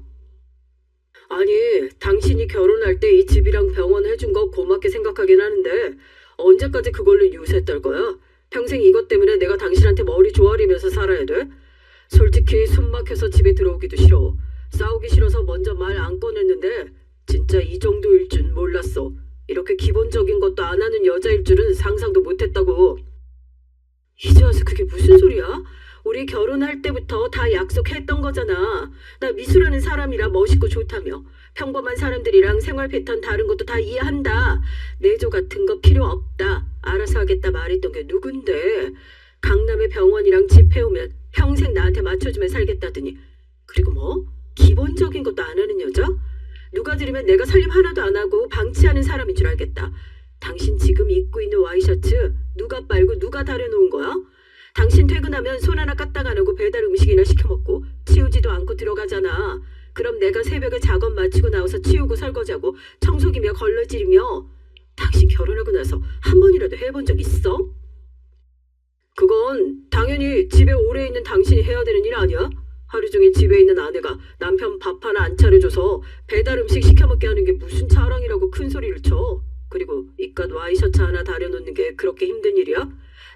아니, 당신이 결혼할 때 이 집이랑 병원 해준 거 고맙게 생각하긴 하는데 언제까지 그걸로 유세 떨 거야? 평생 이것 때문에 내가 당신한테 머리 조아리면서 살아야 돼? 솔직히 숨 막혀서 집에 들어오기도 싫어. 싸우기 싫어서 먼저 말 안 꺼냈는데 진짜 이 정도일 줄 몰랐어. 이렇게 기본적인 것도 안 하는 여자일 줄은 상상도 못했다고. 이제 와서 그게 무슨 소리야? 우리 결혼할 때부터 다 약속했던 거잖아. 나 미술하는 사람이라 멋있고 좋다며. 평범한 사람들이랑 생활 패턴 다른 것도 다 이해한다. 내조 같은 거 필요 없다. 알아서 하겠다 말했던 게 누군데. 강남의 병원이랑 집 해오면 평생 나한테 맞춰주면 살겠다더니. 그리고 뭐? 기본적인 것도 안 하는 여자? 누가 들으면 내가 살림 하나도 안 하고 방치하는 사람인 줄 알겠다. 당신 지금 입고 있는 와이셔츠 누가 빨고 누가 다려놓은 거야? 당신 퇴근하면 손 하나 까딱 안 하고 배달 음식이나 시켜 먹고 치우지도 않고 들어가잖아. 그럼 내가 새벽에 작업 마치고 나와서 치우고 설거지하고 청소기며 걸러지르며. 당신 결혼하고 나서 한 번이라도 해본 적 있어? 그건 당연히 집에 오래 있는 당신이 해야 되는 일 아니야? 하루 종일 집에 있는 아내가 남편 밥 하나 안 차려줘서 배달 음식 시켜 먹게 하는 게 무슨 자랑이라고 큰 소리를 쳐. 그리고 이깟 와이셔츠 하나 다려놓는 게 그렇게 힘든 일이야?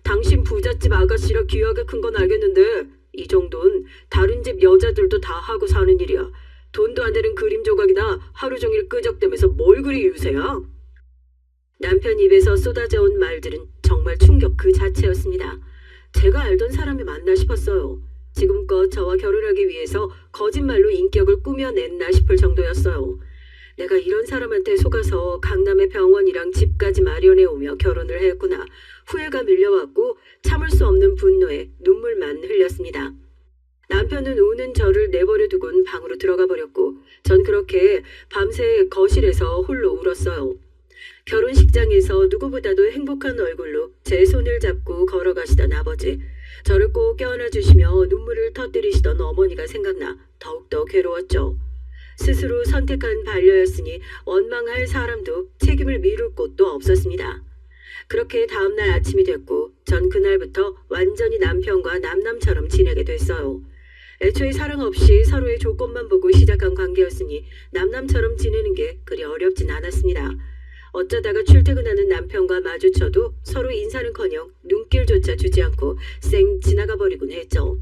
당신 부잣집 아가씨라 귀하게 큰 건 알겠는데 이 정도는 다른 집 여자들도 다 하고 사는 일이야. 돈도 안 되는 그림 조각이나 하루 종일 끄적대면서 뭘 그리 유세야? 남편 입에서 쏟아져 온 말들은 정말 충격 그 자체였습니다. 제가 알던 사람이 맞나 싶었어요. 지금껏 저와 결혼하기 위해서 거짓말로 인격을 꾸며냈나 싶을 정도였어요. 내가 이런 사람한테 속아서 강남의 병원이랑 집까지 마련해오며 결혼을 했구나. 후회가 밀려왔고 참을 수 없는 분노에 눈물만 흘렸습니다. 남편은 우는 저를 내버려 두곤 방으로 들어가 버렸고 전 그렇게 밤새 거실에서 홀로 울었어요. 결혼식장에서 누구보다도 행복한 얼굴로 제 손을 잡고 걸어가시던 아버지, 저를 꼭 껴안아 주시며 눈물을 터뜨리시던 어머니가 생각나 더욱더 괴로웠죠. 스스로 선택한 반려였으니 원망할 사람도 책임을 미룰 곳도 없었습니다. 그렇게 다음날 아침이 됐고 전 그날부터 완전히 남편과 남남처럼 지내게 됐어요. 애초에 사랑 없이 서로의 조건만 보고 시작한 관계였으니 남남처럼 지내는 게 그리 어렵진 않았습니다. 어쩌다가 출퇴근하는 남편과 마주쳐도 서로 인사는커녕 눈길조차 주지 않고 쌩 지나가 버리곤 했죠.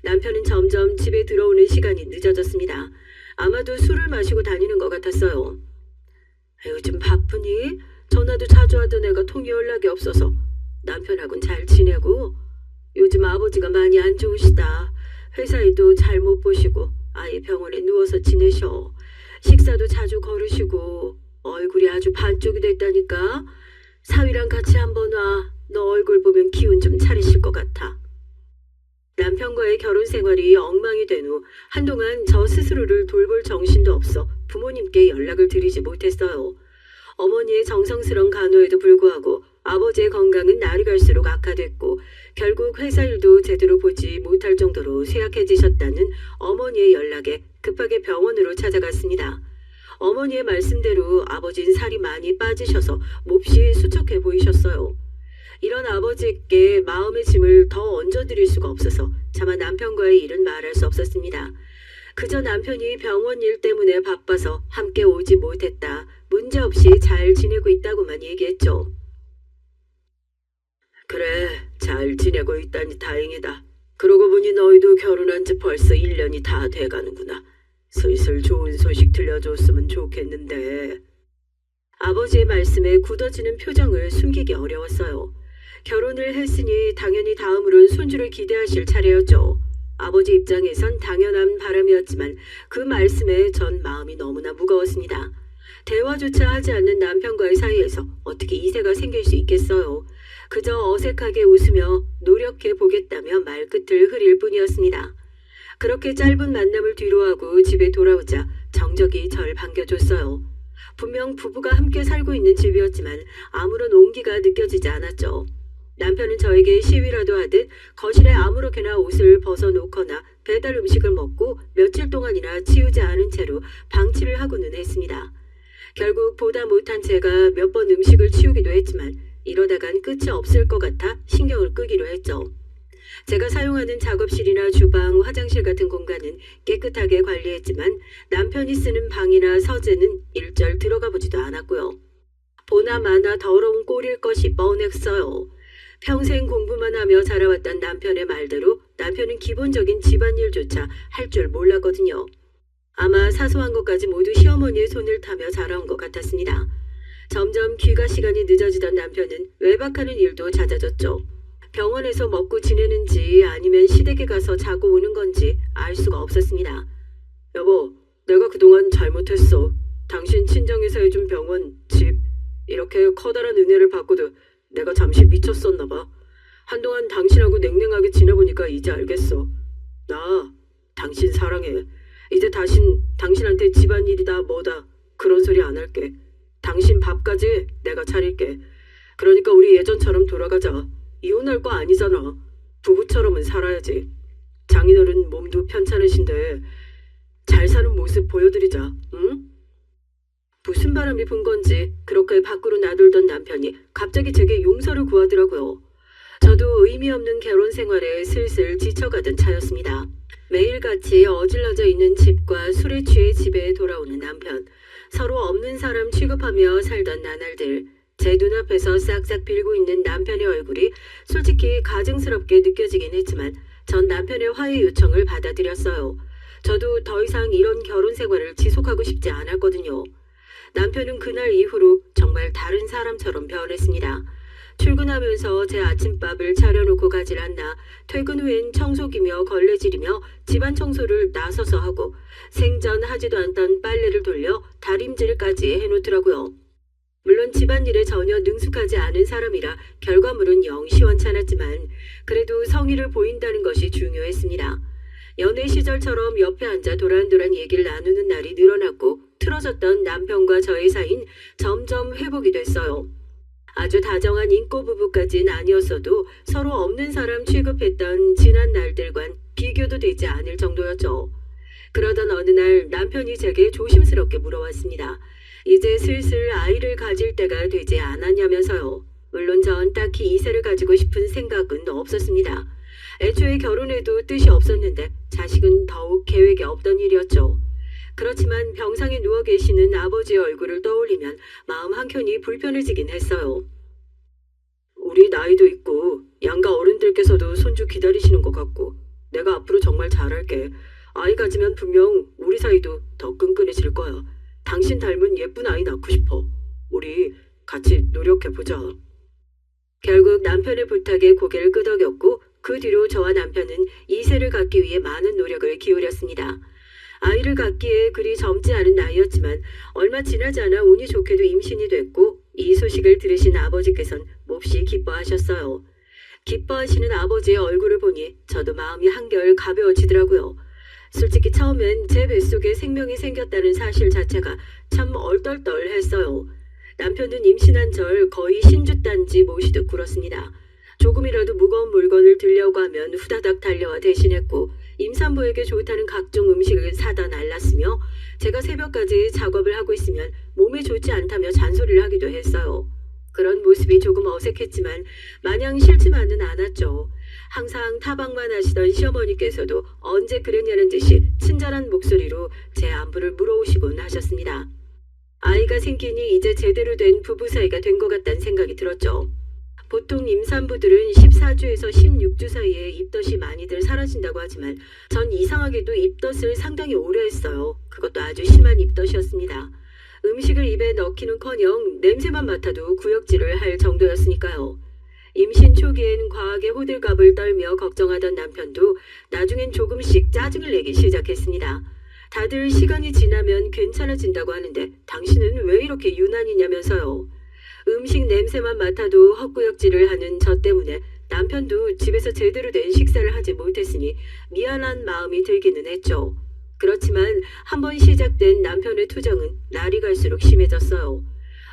남편은 점점 집에 들어오는 시간이 늦어졌습니다. 아마도 술을 마시고 다니는 것 같았어요. 요즘 바쁘니? 전화도 자주 하던 애가 통화 연락이 없어서 남편하고는 잘 지내고 요즘 아버지가 많이 안 좋으시다. 회사 일도 잘 못 보시고 아예 병원에 누워서 지내셔. 식사도 자주 거르시고 얼굴이 아주 반쪽이 됐다니까. 사위랑 같이 한번 와. 너 얼굴 보면 기운 좀 차리실 것 같아. 남편과의 결혼 생활이 엉망이 된 후 한동안 저 스스로를 돌볼 정신도 없어 부모님께 연락을 드리지 못했어요. 어머니의 정성스러운 간호에도 불구하고 아버지의 건강은 날이 갈수록 악화됐고 결국 회사 일도 제대로 보지 못할 정도로 쇠약해지셨다는 어머니의 연락에 급하게 병원으로 찾아갔습니다. 어머니의 말씀대로 아버지는 살이 많이 빠지셔서 몹시 수척해 보이셨어요. 이런 아버지께 마음의 짐을 더 얹어드릴 수가 없어서 차마 남편과의 일은 말할 수 없었습니다. 그저 남편이 병원 일 때문에 바빠서 함께 오지 못했다. 문제없이 잘 지내고 있다고만 얘기했죠. 그래, 잘 지내고 있다니 다행이다. 그러고 보니 너희도 결혼한 지 벌써 1년이 다 돼가는구나. 슬슬 좋은 소식 들려줬으면 좋겠는데. 아버지의 말씀에 굳어지는 표정을 숨기기 어려웠어요. 결혼을 했으니 당연히 다음으론 손주를 기대하실 차례였죠. 아버지 입장에선 당연한 바람이었지만 그 말씀에 전 마음이 너무나 무거웠습니다. 대화조차 하지 않는 남편과의 사이에서 어떻게 이세가 생길 수 있겠어요. 그저 어색하게 웃으며 노력해 보겠다며 말끝을 흐릴 뿐이었습니다. 그렇게 짧은 만남을 뒤로하고 집에 돌아오자 정적이 절 반겨줬어요. 분명 부부가 함께 살고 있는 집이었지만 아무런 온기가 느껴지지 않았죠. 남편은 저에게 시위라도 하듯 거실에 아무렇게나 옷을 벗어놓거나 배달 음식을 먹고 며칠 동안이나 치우지 않은 채로 방치를 하고는 했습니다. 결국 보다 못한 제가 몇 번 음식을 치우기도 했지만 이러다간 끝이 없을 것 같아 신경을 끄기로 했죠. 제가 사용하는 작업실이나 주방, 화장실 같은 공간은 깨끗하게 관리했지만 남편이 쓰는 방이나 서재는 일절 들어가 보지도 않았고요. 보나마나 더러운 꼴일 것이 뻔했어요. 평생 공부만 하며 자라왔던 남편의 말대로 남편은 기본적인 집안일조차 할 줄 몰랐거든요. 아마 사소한 것까지 모두 시어머니의 손을 타며 자라온 것 같았습니다. 점점 귀가 시간이 늦어지던 남편은 외박하는 일도 잦아졌죠. 병원에서 먹고 지내는지 아니면 시댁에 가서 자고 오는 건지 알 수가 없었습니다. 여보, 내가 그동안 잘못했어. 당신 친정에서 해준 병원, 집, 이렇게 커다란 은혜를 받고도 내가 잠시 미쳤었나 봐. 한동안 당신하고 냉랭하게 지내보니까 이제 알겠어. 나 당신 사랑해. 이제 다신 당신한테 집안일이다 뭐다 그런 소리 안 할게. 당신 밥까지 내가 차릴게. 그러니까 우리 예전처럼 돌아가자. 이혼할 거 아니잖아. 부부처럼은 살아야지. 장인어른 몸도 편찮으신데 잘 사는 모습 보여드리자. 응? 무슨 바람이 분 건지 그렇게 밖으로 나돌던 남편이 갑자기 제게 용서를 구하더라고요. 저도 의미 없는 결혼 생활에 슬슬 지쳐가던 차였습니다. 매일같이 어질러져 있는 집과 술에 취해 집에 돌아오는 남편. 서로 없는 사람 취급하며 살던 나날들. 제 눈앞에서 싹싹 빌고 있는 남편의 얼굴이 솔직히 가증스럽게 느껴지긴 했지만 전 남편의 화해 요청을 받아들였어요. 저도 더 이상 이런 결혼 생활을 지속하고 싶지 않았거든요. 남편은 그날 이후로 정말 다른 사람처럼 변했습니다. 출근하면서 제 아침밥을 차려놓고 가질 않나 퇴근 후엔 청소기며 걸레질이며 집안 청소를 나서서 하고 생전 하지도 않던 빨래를 돌려 다림질까지 해놓더라고요. 물론 집안일에 전혀 능숙하지 않은 사람이라 결과물은 영 시원찮았지만 그래도 성의를 보인다는 것이 중요했습니다. 연애 시절처럼 옆에 앉아 도란도란 얘기를 나누는 날이 늘어났고 틀어졌던 남편과 저의 사이는 점점 회복이 됐어요. 아주 다정한 인꼬 부부까지는 아니었어도 서로 없는 사람 취급했던 지난 날들과는 비교도 되지 않을 정도였죠. 그러던 어느 날 남편이 제게 조심스럽게 물어왔습니다. 이제 슬슬 아이를 가질 때가 되지 않았냐면서요. 물론 전 딱히 이세를 가지고 싶은 생각은 없었습니다. 애초에 결혼해도 뜻이 없었는데 자식은 더욱 계획에 없던 일이었죠. 그렇지만 병상에 누워 계시는 아버지의 얼굴을 떠올리면 마음 한켠이 불편해지긴 했어요. 우리 나이도 있고 양가 어른들께서도 손주 기다리시는 것 같고 내가 앞으로 정말 잘할게. 아이 가지면 분명 우리 사이도 더 끈끈해질 거야. 당신 닮은 예쁜 아이 낳고 싶어. 우리 같이 노력해보자. 결국 남편의 부탁에 고개를 끄덕였고 그 뒤로 저와 남편은 이세를 갖기 위해 많은 노력을 기울였습니다. 아이를 갖기에 그리 젊지 않은 나이였지만 얼마 지나지 않아 운이 좋게도 임신이 됐고 이 소식을 들으신 아버지께서는 몹시 기뻐하셨어요. 기뻐하시는 아버지의 얼굴을 보니 저도 마음이 한결 가벼워지더라고요. 솔직히 처음엔 제 뱃속에 생명이 생겼다는 사실 자체가 참 얼떨떨했어요. 남편은 임신한 절 거의 신주단지 모시듯 굴었습니다. 조금이라도 무거운 물건을 들려고 하면 후다닥 달려와 대신했고 임산부에게 좋다는 각종 음식을 사다 날랐으며 제가 새벽까지 작업을 하고 있으면 몸에 좋지 않다며 잔소리를 하기도 했어요. 그런 모습이 조금 어색했지만 마냥 싫지만은 않았죠. 항상 타박만 하시던 시어머니께서도 언제 그랬냐는 듯이 친절한 목소리로 제 안부를 물어오시곤 하셨습니다. 아이가 생기니 이제 제대로 된 부부 사이가 된 것 같다는 생각이 들었죠. 보통 임산부들은 14주에서 16주 사이에 입덧이 많이들 사라진다고 하지만 전 이상하게도 입덧을 상당히 오래 했어요. 그것도 아주 심한 입덧이었습니다. 음식을 입에 넣기는커녕 냄새만 맡아도 구역질을 할 정도였으니까요. 임신 초기엔 과하게 호들갑을 떨며 걱정하던 남편도 나중엔 조금씩 짜증을 내기 시작했습니다. 다들 시간이 지나면 괜찮아진다고 하는데 당신은 왜 이렇게 유난이냐면서요. 음식 냄새만 맡아도 헛구역질을 하는 저 때문에 남편도 집에서 제대로 된 식사를 하지 못했으니 미안한 마음이 들기는 했죠. 그렇지만 한번 시작된 남편의 투정은 날이 갈수록 심해졌어요.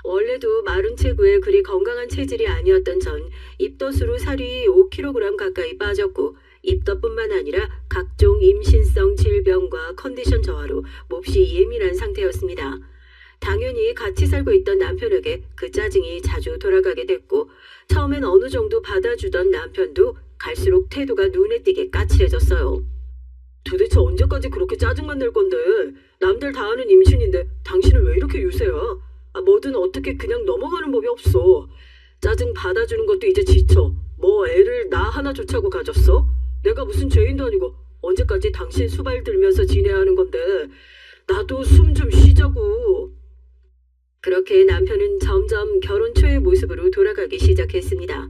원래도 마른 체구에 그리 건강한 체질이 아니었던 전 입덧으로 살이 5kg 가까이 빠졌고 입덧뿐만 아니라 각종 임신성 질병과 컨디션 저하로 몹시 예민한 상태였습니다. 당연히 같이 살고 있던 남편에게 그 짜증이 자주 돌아가게 됐고 처음엔 어느 정도 받아주던 남편도 갈수록 태도가 눈에 띄게 까칠해졌어요. 도대체 언제까지 그렇게 짜증만 낼 건데? 남들 다 아는 임신인데 당신은 왜 이렇게 유세야? 뭐든 어떻게 그냥 넘어가는 법이 없어. 짜증 받아주는 것도 이제 지쳐. 뭐 애를 나 하나 좋자고 가졌어? 내가 무슨 죄인도 아니고 언제까지 당신 수발 들면서 지내야 하는 건데 나도 숨 좀 쉬자고. 그렇게 남편은 점점 결혼 초의 모습으로 돌아가기 시작했습니다.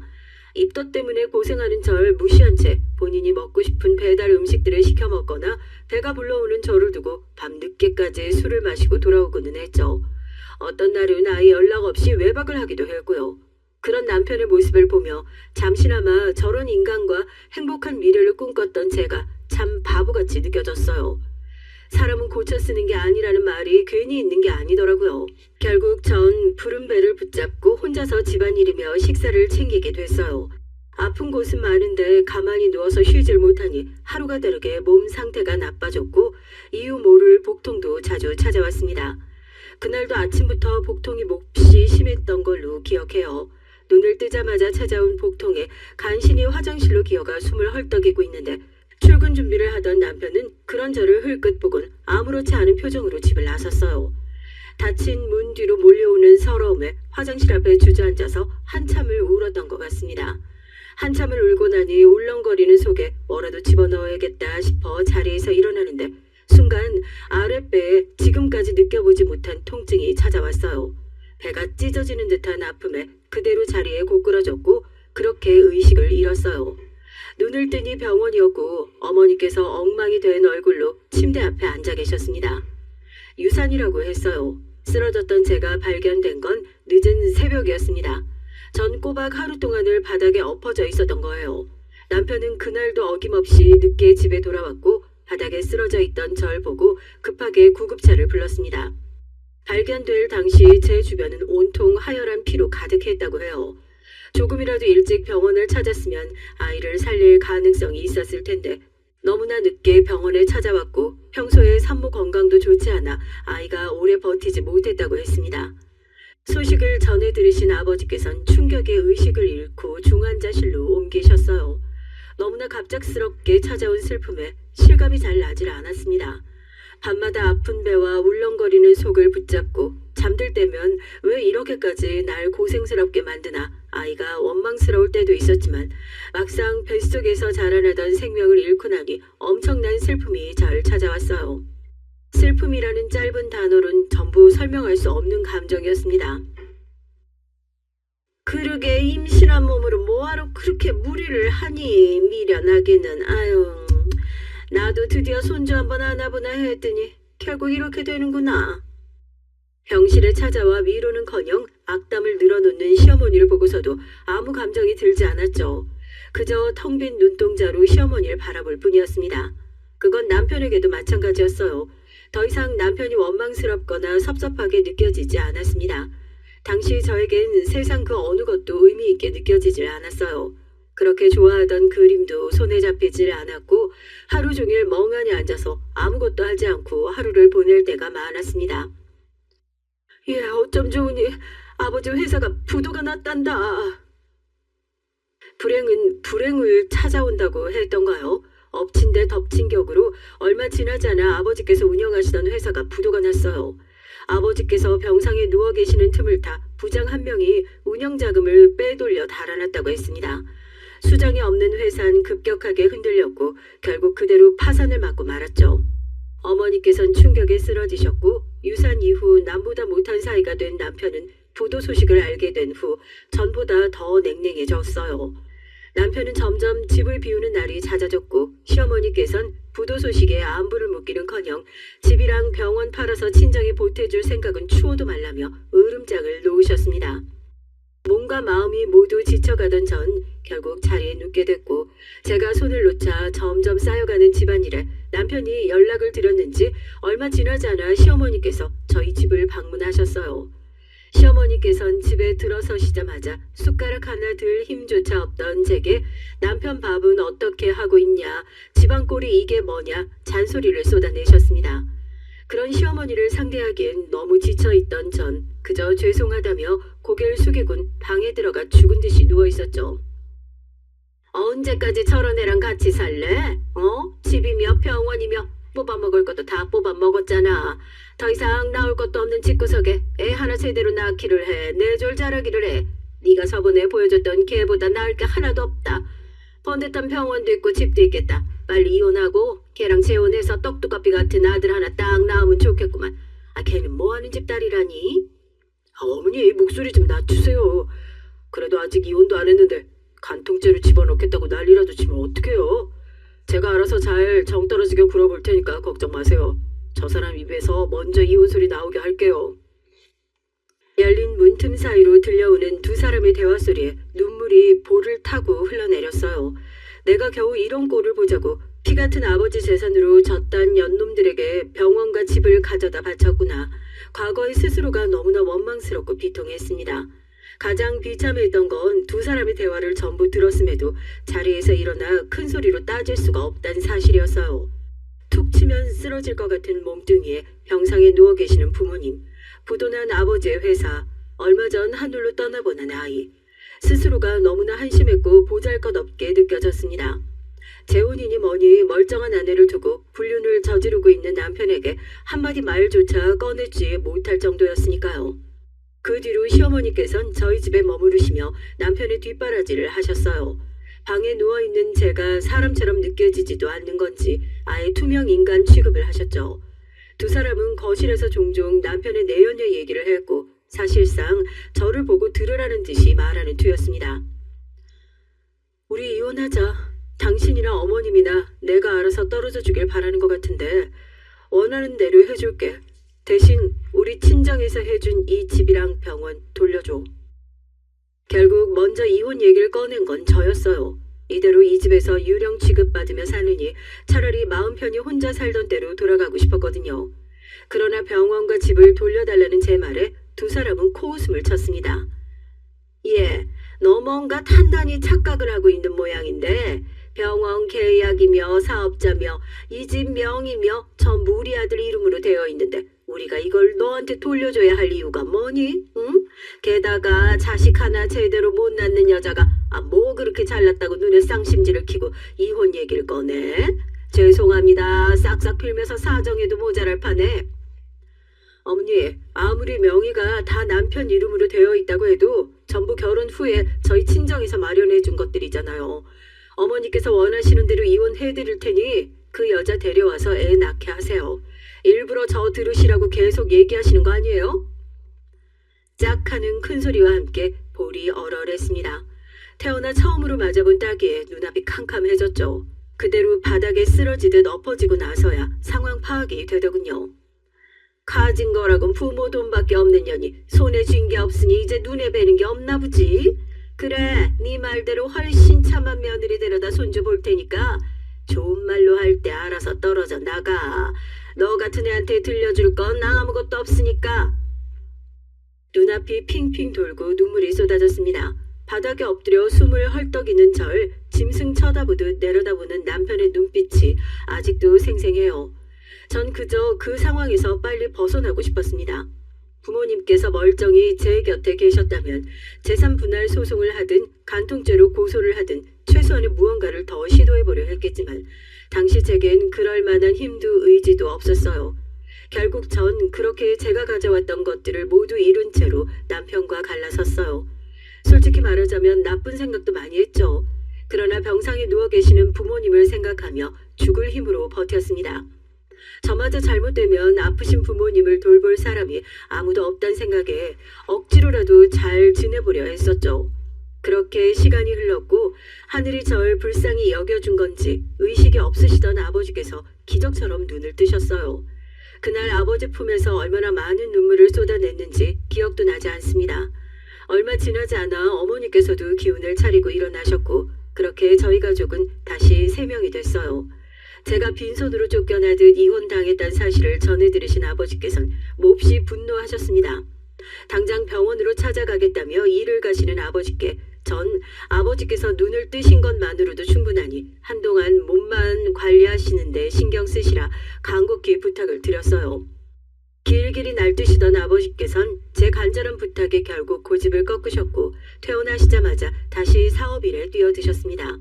입덧 때문에 고생하는 절 무시한 채 본인이 먹고 싶은 배달 음식들을 시켜 먹거나 배가 불러오는 저를 두고 밤 늦게까지 술을 마시고 돌아오고는 했죠. 어떤 날은 아예 연락 없이 외박을 하기도 했고요. 그런 남편의 모습을 보며 잠시나마 저런 인간과 행복한 미래를 꿈꿨던 제가 참 바보같이 느껴졌어요. 사람은 고쳐 쓰는 게 아니라는 말이 괜히 있는 게 아니더라고요. 결국 전 푸른 배를 붙잡고 혼자서 집안일이며 식사를 챙기게 됐어요. 아픈 곳은 많은데 가만히 누워서 쉬질 못하니 하루가 다르게 몸 상태가 나빠졌고 이유 모를 복통도 자주 찾아왔습니다. 그날도 아침부터 복통이 몹시 심했던 걸로 기억해요. 눈을 뜨자마자 찾아온 복통에 간신히 화장실로 기어가 숨을 헐떡이고 있는데 출근 준비를 하던 남편은 그런 저를 흘끗 보곤 아무렇지 않은 표정으로 집을 나섰어요. 닫힌 문 뒤로 몰려오는 서러움에 화장실 앞에 주저앉아서 한참을 울었던 것 같습니다. 한참을 울고 나니 울렁거리는 속에 뭐라도 집어넣어야겠다 싶어 자리에서 일어나는데 순간 아랫배에 지금까지 느껴보지 못한 통증이 찾아왔어요. 배가 찢어지는 듯한 아픔에 그대로 자리에 고꾸라졌고 그렇게 의식을 잃었어요. 눈을 뜨니 병원이었고 어머니께서 엉망이 된 얼굴로 침대 앞에 앉아 계셨습니다. 유산이라고 했어요. 쓰러졌던 제가 발견된 건 늦은 새벽이었습니다. 전 꼬박 하루 동안을 바닥에 엎어져 있었던 거예요. 남편은 그날도 어김없이 늦게 집에 돌아왔고 바닥에 쓰러져 있던 절 보고 급하게 구급차를 불렀습니다. 발견될 당시 제 주변은 온통 하열한 피로 가득했다고 해요. 조금이라도 일찍 병원을 찾았으면 아이를 살릴 가능성이 있었을 텐데 너무나 늦게 병원에 찾아왔고 평소에 산모 건강도 좋지 않아 아이가 오래 버티지 못했다고 했습니다. 소식을 전해 들으신 아버지께선 충격에 의식을 잃고 중환자실로 옮기셨어요. 너무나 갑작스럽게 찾아온 슬픔에 실감이 잘 나질 않았습니다. 밤마다 아픈 배와 울렁거리는 속을 붙잡고 잠들 때면 왜 이렇게까지 날 고생스럽게 만드나 아이가 원망스러울 때도 있었지만 막상 뱃속에서 자라나던 생명을 잃고 나니 엄청난 슬픔이 절 찾아왔어요. 슬픔이라는 짧은 단어로는 전부 설명할 수 없는 감정이었습니다. 그러게 임신한 몸으로 뭐하러 그렇게 무리를 하니 미련하기는. 아유, 나도 드디어 손주 한번 안아보나 했더니 결국 이렇게 되는구나. 병실에 찾아와 위로는커녕 악담을 늘어놓는 시어머니를 보고서도 아무 감정이 들지 않았죠. 그저 텅 빈 눈동자로 시어머니를 바라볼 뿐이었습니다. 그건 남편에게도 마찬가지였어요. 더 이상 남편이 원망스럽거나 섭섭하게 느껴지지 않았습니다. 당시 저에겐 세상 그 어느 것도 의미 있게 느껴지질 않았어요. 그렇게 좋아하던 그림도 손에 잡히질 않았고 하루 종일 멍하니 앉아서 아무것도 하지 않고 하루를 보낼 때가 많았습니다. 예, 어쩜 좋으니 아버지 회사가 부도가 났단다. 불행은 불행을 찾아온다고 했던가요? 엎친 데 덮친 격으로 얼마 지나지 않아 아버지께서 운영하시던 회사가 부도가 났어요. 아버지께서 병상에 누워 계시는 틈을 타 부장 한 명이 운영자금을 빼돌려 달아났다고 했습니다. 수장이 없는 회사는 급격하게 흔들렸고 결국 그대로 파산을 맞고 말았죠. 어머니께서는 충격에 쓰러지셨고 유산 이후 남보다 못한 사이가 된 남편은 부도 소식을 알게 된 후 전보다 더 냉랭해졌어요. 남편은 점점 집을 비우는 날이 잦아졌고 시어머니께선 부도 소식에 안부를 묻기는커녕 집이랑 병원 팔아서 친정에 보태줄 생각은 추워도 말라며 으름장을 놓으셨습니다. 몸과 마음이 모두 지쳐가던 전 결국 자리에 눕게 됐고 제가 손을 놓자 점점 쌓여가는 집안일에 남편이 연락을 드렸는지 얼마 지나지 않아 시어머니께서 저희 집을 방문하셨어요. 시어머니께선 집에 들어서시자마자 숟가락 하나 들 힘조차 없던 제게 남편 밥은 어떻게 하고 있냐, 집안 꼴이 이게 뭐냐 잔소리를 쏟아내셨습니다. 그런 시어머니를 상대하기엔 너무 지쳐있던 전 그저 죄송하다며 고개를 숙이곤 방에 들어가 죽은 듯이 누워있었죠. 언제까지 저런 애랑 같이 살래? 집이며 병원이며 뽑아먹을 것도 다 뽑아먹었잖아. 더 이상 나올 것도 없는 집구석에 애 하나 제대로 낳기를 해. 내졸 자라기를 해. 네가 저번에 보여줬던 걔보다 나을 게 하나도 없다. 번듯한 병원도 있고 집도 있겠다. 빨리 이혼하고 걔랑 재혼해서 떡두꺼비 같은 아들 하나 딱 낳으면 좋겠구만. 걔는 뭐하는 집딸이라니? 어머니 목소리 좀 낮추세요. 그래도 아직 이혼도 안 했는데 간통죄로 집어넣겠다고 난리라도 치면 어떡해요. 제가 알아서 잘 정떨어지게 굴어볼 테니까 걱정 마세요. 저 사람 입에서 먼저 이혼 소리 나오게 할게요. 열린 문틈 사이로 들려오는 두 사람의 대화 소리에 눈물이 볼을 타고 흘러내렸어요. 내가 겨우 이런 꼴을 보자고 피 같은 아버지 재산으로 젖단 연놈들에게 병원과 집을 가져다 바쳤구나. 과거의 스스로가 너무나 원망스럽고 비통했습니다. 가장 비참했던 건 두 사람의 대화를 전부 들었음에도 자리에서 일어나 큰 소리로 따질 수가 없다는 사실이었어요. 툭 치면 쓰러질 것 같은 몸뚱이에 병상에 누워 계시는 부모님, 부도난 아버지의 회사, 얼마 전 하늘로 떠나보낸 아이. 스스로가 너무나 한심했고 보잘것없게 느껴졌습니다. 재혼이니 뭐니 멀쩡한 아내를 두고 불륜을 저지르고 있는 남편에게 한마디 말조차 꺼내지 못할 정도였으니까요. 그 뒤로 시어머니께선 저희 집에 머무르시며 남편의 뒷바라지를 하셨어요. 방에 누워있는 제가 사람처럼 느껴지지도 않는 건지 아예 투명 인간 취급을 하셨죠. 두 사람은 거실에서 종종 남편의 내연녀 얘기를 했고 사실상 저를 보고 들으라는 듯이 말하는 투였습니다. 우리 이혼하자. 당신이나 어머님이나 내가 알아서 떨어져 주길 바라는 것 같은데 원하는 대로 해줄게. 대신 우리 친정에서 해준 이 집이랑 병원 돌려줘. 결국 먼저 이혼 얘기를 꺼낸 건 저였어요. 이대로 이 집에서 유령 취급받으며 사느니 차라리 마음 편히 혼자 살던 때로 돌아가고 싶었거든요. 그러나 병원과 집을 돌려달라는 제 말에 두 사람은 코웃음을 쳤습니다. 예, 너 뭔가 단단히 착각을 하고 있는 모양인데 병원 계약이며 사업자며 이 집 명의며 전부 우리 아들 이름으로 되어 있는데 우리가 이걸 너한테 돌려줘야 할 이유가 뭐니? 응? 게다가 자식 하나 제대로 못 낳는 여자가 뭐 그렇게 잘났다고 눈에 쌍심지를 키고 이혼 얘기를 꺼내? 죄송합니다. 싹싹 빌면서 사정해도 모자랄 판에. 어머니, 아무리 명의가 다 남편 이름으로 되어 있다고 해도 전부 결혼 후에 저희 친정에서 마련해 준 것들이잖아요. 어머니께서 원하시는 대로 이혼해드릴 테니 그 여자 데려와서 애 낳게 하세요. 일부러 저 들으시라고 계속 얘기하시는 거 아니에요? 짝 하는 큰 소리와 함께 볼이 얼얼했습니다. 태어나 처음으로 맞아본 따기에 눈앞이 캄캄해졌죠. 그대로 바닥에 쓰러지듯 엎어지고 나서야 상황 파악이 되더군요. 가진 거라곤 부모 돈밖에 없는 년이 손에 쥔 게 없으니 이제 눈에 뵈는 게 없나 보지? 그래, 네 말대로 훨씬 참한 며느리 데려다 손주 볼 테니까 좋은 말로 할 때 알아서 떨어져 나가. 너 같은 애한테 들려줄 건 아무것도 없으니까. 눈앞이 핑핑 돌고 눈물이 쏟아졌습니다. 바닥에 엎드려 숨을 헐떡이는 절 짐승 쳐다보듯 내려다보는 남편의 눈빛이 아직도 생생해요. 전 그저 그 상황에서 빨리 벗어나고 싶었습니다. 부모님께서 멀쩡히 제 곁에 계셨다면 재산 분할 소송을 하든 간통죄로 고소를 하든 최소한의 무언가를 더 시도해보려 했겠지만 당시 제겐 그럴 만한 힘도 의지도 없었어요. 결국 전 그렇게 제가 가져왔던 것들을 모두 잃은 채로 남편과 갈라섰어요. 솔직히 말하자면 나쁜 생각도 많이 했죠. 그러나 병상에 누워 계시는 부모님을 생각하며 죽을 힘으로 버텼습니다. 저마저 잘못되면 아프신 부모님을 돌볼 사람이 아무도 없단 생각에 억지로라도 잘 지내보려 했었죠. 그렇게 시간이 흘렀고 하늘이 절 불쌍히 여겨준 건지 의식이 없으시던 아버지께서 기적처럼 눈을 뜨셨어요. 그날 아버지 품에서 얼마나 많은 눈물을 쏟아냈는지 기억도 나지 않습니다. 얼마 지나지 않아 어머니께서도 기운을 차리고 일어나셨고 그렇게 저희 가족은 다시 3명이 됐어요. 제가 빈손으로 쫓겨나듯 이혼당했다는 사실을 전해 들으신 아버지께서는 몹시 분노하셨습니다. 당장 병원으로 찾아가겠다며 일을 가시는 아버지께 전 아버지께서 눈을 뜨신 것만으로도 충분하니 한동안 몸만 관리하시는데 신경 쓰시라 간곡히 부탁을 드렸어요. 길길이 날뛰시던 아버지께선 제 간절한 부탁에 결국 고집을 꺾으셨고 퇴원하시자마자 다시 사업일에 뛰어드셨습니다.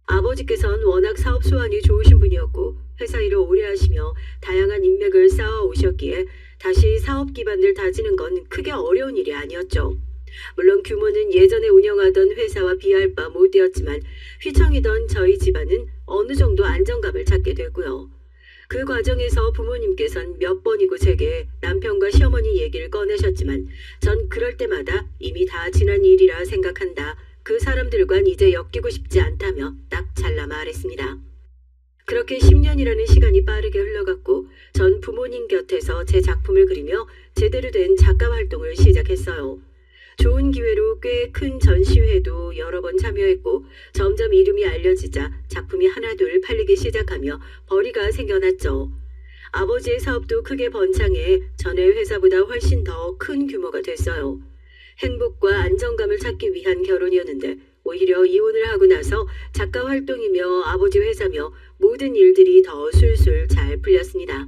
아버지께서는 워낙 사업 수완이 좋으신 분이었고 회사 일을 오래 하시며 다양한 인맥을 쌓아 오셨기에 다시 사업 기반을 다지는 건 크게 어려운 일이 아니었죠. 물론 규모는 예전에 운영하던 회사와 비할 바 못되었지만 휘청이던 저희 집안은 어느 정도 안정감을 찾게 됐고요. 그 과정에서 부모님께서는 몇 번이고 제게 남편과 시어머니 얘기를 꺼내셨지만 전 그럴 때마다 이미 다 지난 일이라 생각한다. 그 사람들과는 이제 엮이고 싶지 않다며 딱 잘라 말했습니다. 그렇게 10년이라는 시간이 빠르게 흘러갔고 전 부모님 곁에서 제 작품을 그리며 제대로 된 작가 활동을 시작했어요. 좋은 기회로 꽤 큰 전시회도 여러 번 참여했고 점점 이름이 알려지자 작품이 하나둘 팔리기 시작하며 벌이가 생겨났죠. 아버지의 사업도 크게 번창해 전에 회사보다 훨씬 더 큰 규모가 됐어요. 행복과 안정감을 찾기 위한 결혼이었는데 오히려 이혼을 하고 나서 작가 활동이며 아버지 회사며 모든 일들이 더 술술 잘 풀렸습니다.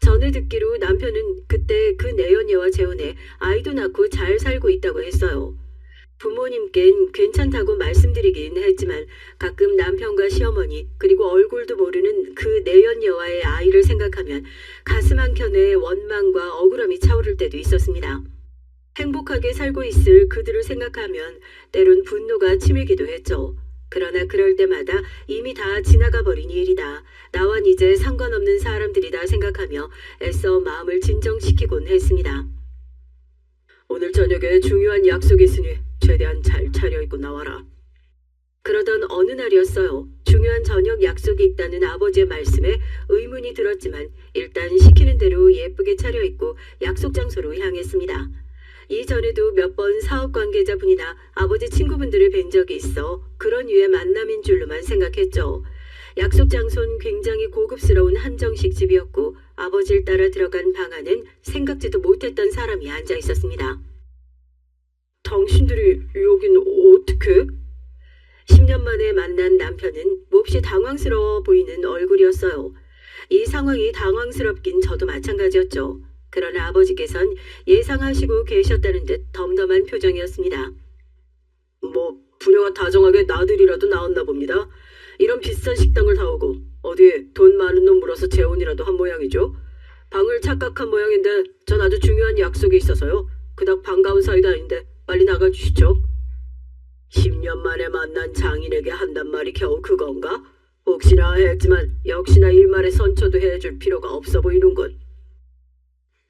전에 듣기로 남편은 그때 그 내연녀와 재혼해 아이도 낳고 잘 살고 있다고 했어요. 부모님께는 괜찮다고 말씀드리긴 했지만 가끔 남편과 시어머니 그리고 얼굴도 모르는 그 내연녀와의 아이를 생각하면 가슴 한켠에 원망과 억울함이 차오를 때도 있었습니다. 행복하게 살고 있을 그들을 생각하면 때론 분노가 치밀기도 했죠. 그러나 그럴 때마다 이미 다 지나가 버린 일이다. 나와는 이제 상관없는 사람들이다 생각하며 애써 마음을 진정시키곤 했습니다. 오늘 저녁에 중요한 약속이 있으니 최대한 잘 차려입고 나와라. 그러던 어느 날이었어요. 중요한 저녁 약속이 있다는 아버지의 말씀에 의문이 들었지만 일단 시키는 대로 예쁘게 차려입고 약속 장소로 향했습니다. 이전에도 몇 번 사업 관계자분이나 아버지 친구분들을 뵌 적이 있어 그런 류의 만남인 줄로만 생각했죠. 약속 장소는 굉장히 고급스러운 한정식 집이었고 아버지를 따라 들어간 방 안엔 생각지도 못했던 사람이 앉아 있었습니다. 당신들이 여긴 어떻게? 10년 만에 만난 남편은 몹시 당황스러워 보이는 얼굴이었어요. 이 상황이 당황스럽긴 저도 마찬가지였죠. 그러나 아버지께선 예상하시고 계셨다는 듯 덤덤한 표정이었습니다. 부녀가 다정하게 나들이라도 나왔나 봅니다. 이런 비싼 식당을 다 오고 어디 돈 많은 놈 물어서 재혼이라도 한 모양이죠. 방을 착각한 모양인데 전 아주 중요한 약속이 있어서요. 그닥 반가운 사이도 아닌데 빨리 나가주시죠. 10년 만에 만난 장인에게 한단 말이 겨우 그건가? 혹시나 했지만 역시나 일말의 선처도 해줄 필요가 없어 보이는군.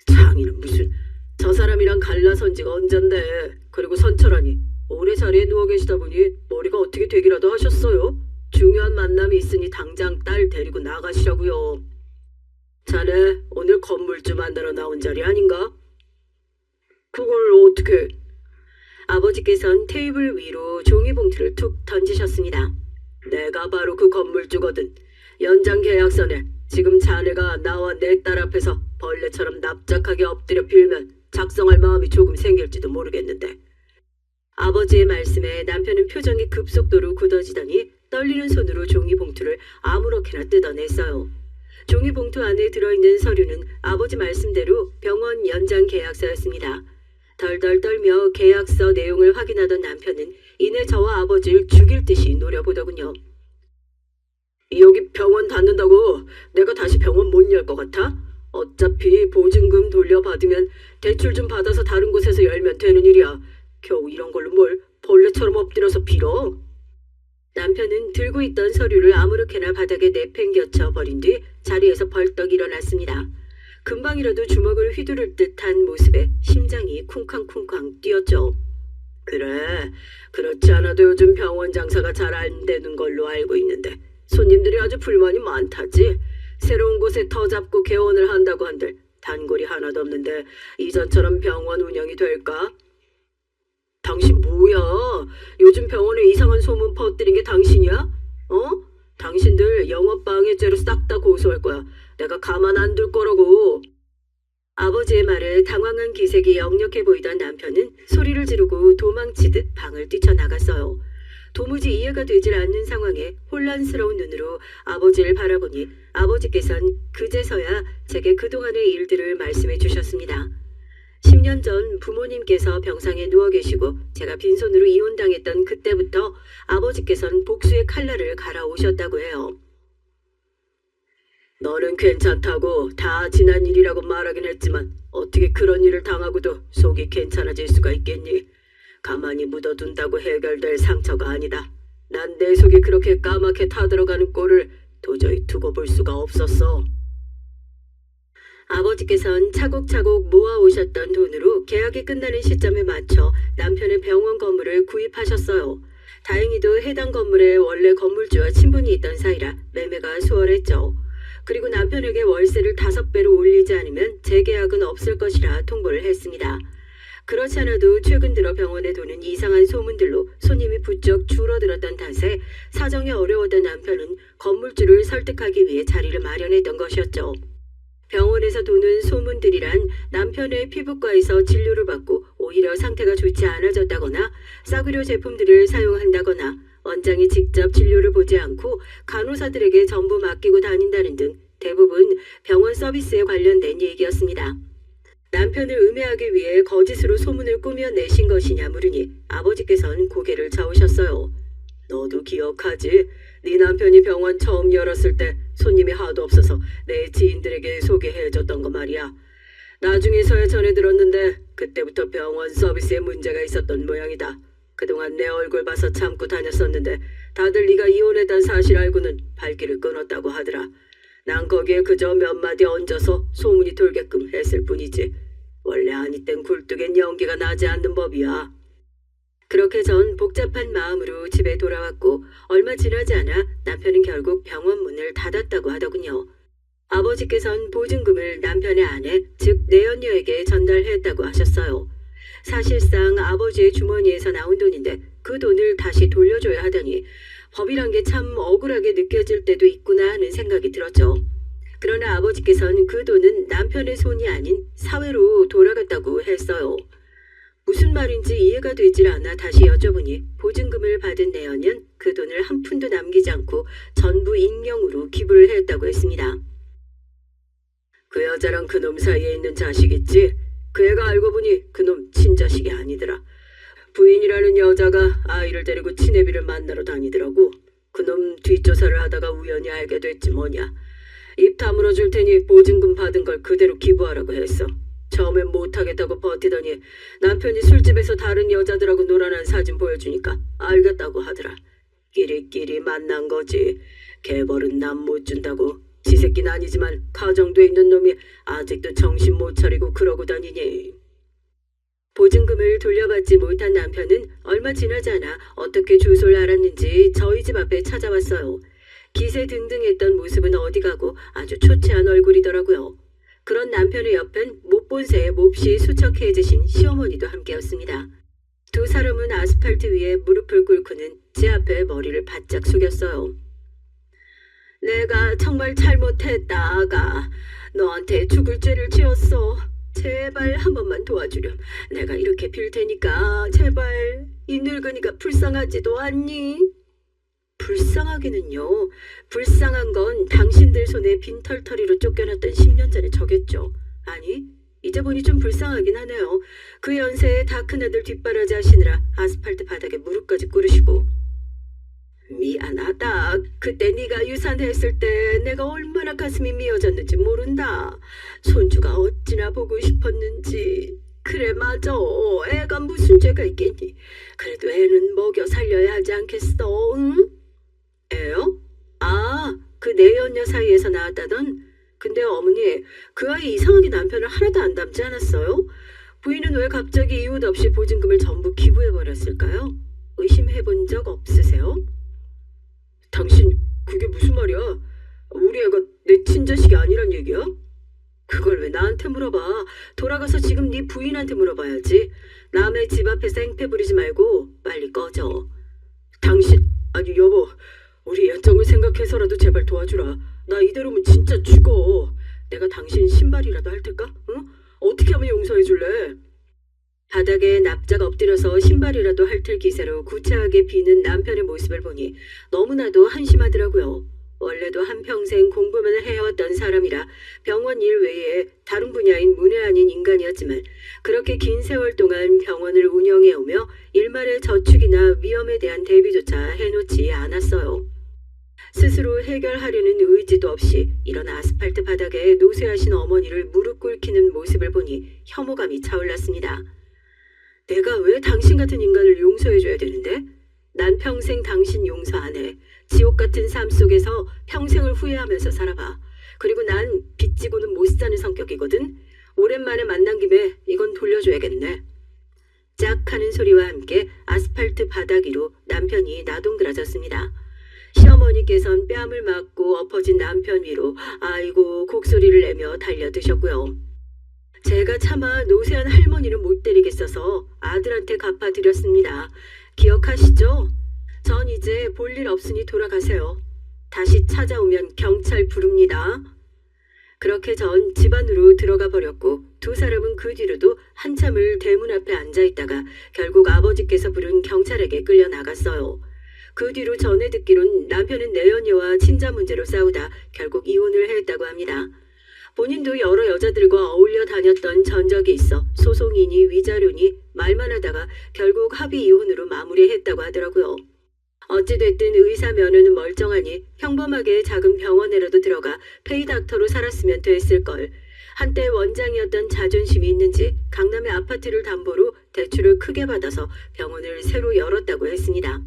장인은 무슨 저 사람 사람이랑 갈라선 지가 언젠데. 그리고 선철아니, 오래 자리에 누워 계시다 보니 머리가 어떻게 되기라도 하셨어요? 중요한 만남이 있으니 당장 딸 데리고 나가시라고요. 자네 오늘 건물주 만나러 나온 자리 아닌가? 그걸 어떻게? 아버지께선 테이블 위로 종이봉투를 툭 던지셨습니다. 내가 바로 그 건물주거든. 연장 계약서네. 지금 자네가 나와 내 딸 앞에서 벌레처럼 납작하게 엎드려 빌면 작성할 마음이 조금 생길지도 모르겠는데. 아버지의 말씀에 남편은 표정이 급속도로 굳어지더니 떨리는 손으로 종이봉투를 아무렇게나 뜯어냈어요. 종이봉투 안에 들어있는 서류는 아버지 말씀대로 병원 연장 계약서였습니다. 덜덜 떨며 계약서 내용을 확인하던 남편은 이내 저와 아버지를 죽일 듯이 노려보더군요. 여기 병원 닫는다고 내가 다시 병원 못 열 것 같아? 어차피 보증금 돌려받으면 대출 좀 받아서 다른 곳에서 열면 되는 일이야. 겨우 이런 걸로 뭘 벌레처럼 엎드려서 빌어? 남편은 들고 있던 서류를 아무렇게나 바닥에 내팽겨쳐 버린 뒤 자리에서 벌떡 일어났습니다. 금방이라도 주먹을 휘두를 듯한 모습에 심장이 쿵쾅쿵쾅 뛰었죠. 그래, 그렇지 않아도 요즘 병원 장사가 잘 안 되는 걸로 알고 있는데 손님들이 아주 불만이 많다지. 새로운 곳에 터 잡고 개원을 한다고 한들 단골이 하나도 없는데 이전처럼 병원 운영이 될까? 당신 뭐야? 요즘 병원에 이상한 소문 퍼뜨린 게 당신이야? 어? 당신들 영업방해죄로 싹 다 고소할 거야. 내가 가만 안 둘 거라고. 아버지의 말에 당황한 기색이 역력해 보이던 남편은 소리를 지르고 도망치듯 방을 뛰쳐나갔어요. 도무지 이해가 되질 않는 상황에 혼란스러운 눈으로 아버지를 바라보니 아버지께선 그제서야 제게 그동안의 일들을 말씀해 주셨습니다. 10년 전 부모님께서 병상에 누워 계시고 제가 빈손으로 이혼당했던 그때부터 아버지께선 복수의 칼날을 갈아오셨다고 해요. 너는 괜찮다고 다 지난 일이라고 말하긴 했지만 어떻게 그런 일을 당하고도 속이 괜찮아질 수가 있겠니? 가만히 묻어둔다고 해결될 상처가 아니다. 난 내 속이 그렇게 까맣게 타들어가는 꼴을 도저히 두고 볼 수가 없었어. 아버지께선 차곡차곡 모아오셨던 돈으로 계약이 끝나는 시점에 맞춰 남편의 병원 건물을 구입하셨어요. 다행히도 해당 건물에 원래 건물주와 친분이 있던 사이라 매매가 수월했죠. 그리고 남편에게 월세를 5배로 올리지 않으면 재계약은 없을 것이라 통보를 했습니다. 그렇지 않아도 최근 들어 병원에 도는 이상한 소문들로 손님이 부쩍 줄어들었던 탓에 사정이 어려웠던 남편은 건물주를 설득하기 위해 자리를 마련했던 것이었죠. 병원에서 도는 소문들이란 남편의 피부과에서 진료를 받고 오히려 상태가 좋지 않아졌다거나 싸구려 제품들을 사용한다거나 원장이 직접 진료를 보지 않고 간호사들에게 전부 맡기고 다닌다는 등 대부분 병원 서비스에 관련된 얘기였습니다. 남편을 음해하기 위해 거짓으로 소문을 꾸며내신 것이냐 물으니 아버지께서는 고개를 저으셨어요. 너도 기억하지? 네 남편이 병원 처음 열었을 때 손님이 하도 없어서 내 지인들에게 소개해줬던 거 말이야. 나중에서야 전해 들었는데 그때부터 병원 서비스에 문제가 있었던 모양이다. 그동안 내 얼굴 봐서 참고 다녔었는데 다들 네가 이혼했다는 사실 알고는 발길을 끊었다고 하더라. 난 거기에 그저 몇 마디 얹어서 소문이 돌게끔 했을 뿐이지. 원래 아니 땐 굴뚝엔 연기가 나지 않는 법이야. 그렇게 전 복잡한 마음으로 집에 돌아왔고 얼마 지나지 않아 남편은 결국 병원 문을 닫았다고 하더군요. 아버지께선 보증금을 남편의 아내, 즉 내연녀에게 전달했다고 하셨어요. 사실상 아버지의 주머니에서 나온 돈인데 그 돈을 다시 돌려줘야 하더니 법이란 게 참 억울하게 느껴질 때도 있구나 하는 생각이 들었죠. 그러나 아버지께서는 그 돈은 남편의 손이 아닌 사회로 돌아갔다고 했어요. 무슨 말인지 이해가 되질 않아 다시 여쭤보니 보증금을 받은 내연은 그 돈을 한 푼도 남기지 않고 전부 익명으로 기부를 했다고 했습니다. 그 여자랑 그놈 사이에 있는 자식 있지? 그 애가 알고 보니 그놈 친자식이 아니더라. 부인이라는 여자가 아이를 데리고 친애비를 만나러 다니더라고. 그놈 뒷조사를 하다가 우연히 알게 됐지 뭐냐. 입 다물어 줄 테니 보증금 받은 걸 그대로 기부하라고 했어. 처음엔 못하겠다고 버티더니 남편이 술집에서 다른 여자들하고 놀아난 사진 보여주니까 알겠다고 하더라. 끼리끼리 만난 거지. 개벌은 남 못 준다고. 지 새끼는 아니지만 가정돼 있는 놈이 아직도 정신 못 차리고 그러고 다니니. 돌려받지 못한 남편은 얼마 지나지 않아 어떻게 주소를 알았는지 저희 집 앞에 찾아왔어요. 기세등등했던 모습은 어디 가고 아주 초췌한 얼굴이더라고요. 그런 남편의 옆엔 못 본 새에 몹시 수척해지신 시어머니도 함께였습니다. 두 사람은 아스팔트 위에 무릎을 꿇고는 제 앞에 머리를 바짝 숙였어요. 내가 정말 잘못했다, 아가. 너한테 죽을 죄를 지었어. 제발 한 번만 도와주렴. 내가 이렇게 빌 테니까 제발. 이 늙은이가 불쌍하지도 않니? 불쌍하기는요. 불쌍한 건 당신들 손에 빈털터리로 쫓겨났던 10년 전의 저겠죠. 아니, 이제 보니 좀 불쌍하긴 하네요. 그 연세에 다 큰아들 뒷바라지 하시느라 아스팔트 바닥에 무릎까지 꿇으시고. 미안하다. 그때 네가 유산했을 때 내가 얼마나 가슴이 미어졌는지 모른다. 손주가 어찌나 보고 싶었는지. 그래 맞아. 애가 무슨 죄가 있겠니. 그래도 애는 먹여 살려야 하지 않겠어. 응? 애요? 아, 그 내연녀 사이에서 나왔다던? 근데 어머니, 그 아이 이상하게 남편을 하나도 안 닮지 않았어요? 부인은 왜 갑자기 이유 없이 보증금을 전부 기부해버렸을까요? 의심해본 적 없으세요? 당신 그게 무슨 말이야? 우리 애가 내 친자식이 아니란 얘기야? 그걸 왜 나한테 물어봐? 돌아가서 지금 네 부인한테 물어봐야지. 남의 집 앞에서 행패 부리지 말고 빨리 꺼져. 당신, 아니 여보, 우리 연정을 생각해서라도 제발 도와주라. 나 이대로면 진짜 죽어. 내가 당신 신발이라도 할 테까? 응? 어떻게 하면 용서해줄래? 바닥에 납작 엎드려서 신발이라도 핥을 기세로 구차하게 비는 남편의 모습을 보니 너무나도 한심하더라고요. 원래도 한평생 공부만 해왔던 사람이라 병원 일 외에 다른 분야인 문외 아닌 인간이었지만 그렇게 긴 세월 동안 병원을 운영해오며 일말의 저축이나 위험에 대한 대비조차 해놓지 않았어요. 스스로 해결하려는 의지도 없이 이런 아스팔트 바닥에 노쇠하신 어머니를 무릎 꿇기는 모습을 보니 혐오감이 차올랐습니다. 내가 왜 당신 같은 인간을 용서해줘야 되는데? 난 평생 당신 용서 안 해. 지옥 같은 삶 속에서 평생을 후회하면서 살아봐. 그리고 난 빚지고는 못 사는 성격이거든. 오랜만에 만난 김에 이건 돌려줘야겠네. 짝 하는 소리와 함께 아스팔트 바닥 위로 남편이 나동그라졌습니다. 시어머니께선 뺨을 맞고 엎어진 남편 위로 아이고 곡소리를 내며 달려드셨고요. 제가 차마 노쇠한 할머니는 못 때리겠어서 아들한테 갚아드렸습니다. 기억하시죠? 전 이제 볼 일 없으니 돌아가세요. 다시 찾아오면 경찰 부릅니다. 그렇게 전 집 안으로 들어가 버렸고 두 사람은 그 뒤로도 한참을 대문 앞에 앉아있다가 결국 아버지께서 부른 경찰에게 끌려 나갔어요. 그 뒤로 전해 듣기론 남편은 내연녀와 친자 문제로 싸우다 결국 이혼을 했다고 합니다. 본인도 여러 여자들과 어울려 다녔던 전적이 있어 소송이니 위자료니 말만 하다가 결국 합의 이혼으로 마무리했다고 하더라고요. 어찌됐든 의사 면허는 멀쩡하니 평범하게 작은 병원에라도 들어가 페이닥터로 살았으면 됐을걸. 한때 원장이었던 자존심이 있는지 강남의 아파트를 담보로 대출을 크게 받아서 병원을 새로 열었다고 했습니다.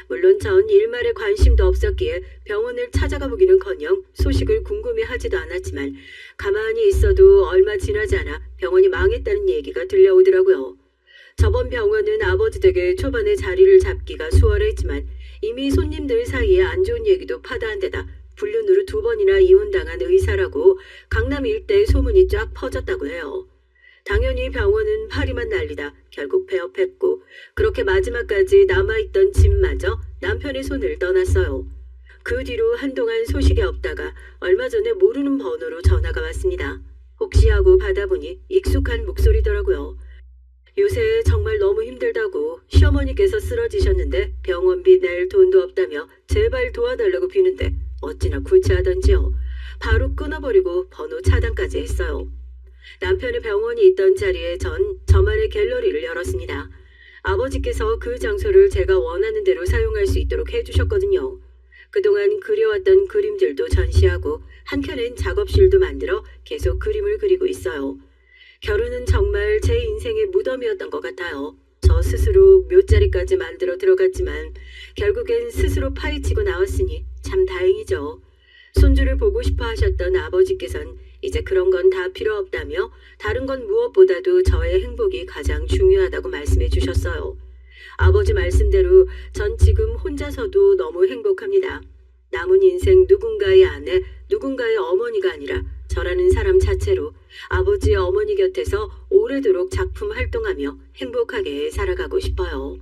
물론 전 일말에 관심도 없었기에 병원을 찾아가 보기는커녕 소식을 궁금해하지도 않았지만 가만히 있어도 얼마 지나지 않아 병원이 망했다는 얘기가 들려오더라고요. 저번 병원은 아버지 댁에 초반에 자리를 잡기가 수월했지만 이미 손님들 사이에 안 좋은 얘기도 파다한 데다 불륜으로 2번이나 이혼당한 의사라고 강남 일대에 소문이 쫙 퍼졌다고 해요. 당연히 병원은 파리만 날리다 결국 폐업했고 그렇게 마지막까지 남아있던 집마저 남편의 손을 떠났어요. 그 뒤로 한동안 소식이 없다가 얼마 전에 모르는 번호로 전화가 왔습니다. 혹시 하고 받아보니 익숙한 목소리더라고요. 요새 정말 너무 힘들다고 시어머니께서 쓰러지셨는데 병원비 낼 돈도 없다며 제발 도와달라고 비는데 어찌나 구차하던지요. 바로 끊어버리고 번호 차단까지 했어요. 남편의 병원이 있던 자리에 전 저만의 갤러리를 열었습니다. 아버지께서 그 장소를 제가 원하는 대로 사용할 수 있도록 해주셨거든요. 그동안 그려왔던 그림들도 전시하고 한켠엔 작업실도 만들어 계속 그림을 그리고 있어요. 결혼은 정말 제 인생의 무덤이었던 것 같아요. 저 스스로 묘자리까지 만들어 들어갔지만 결국엔 스스로 파헤치고 나왔으니 참 다행이죠. 손주를 보고 싶어 하셨던 아버지께선 이제 그런 건 다 필요 없다며 다른 건 무엇보다도 저의 행복이 가장 중요하다고 말씀해 주셨어요. 아버지 말씀대로 전 지금 혼자서도 너무 행복합니다. 남은 인생 누군가의 아내, 누군가의 어머니가 아니라 저라는 사람 자체로 아버지의 어머니 곁에서 오래도록 작품 활동하며 행복하게 살아가고 싶어요.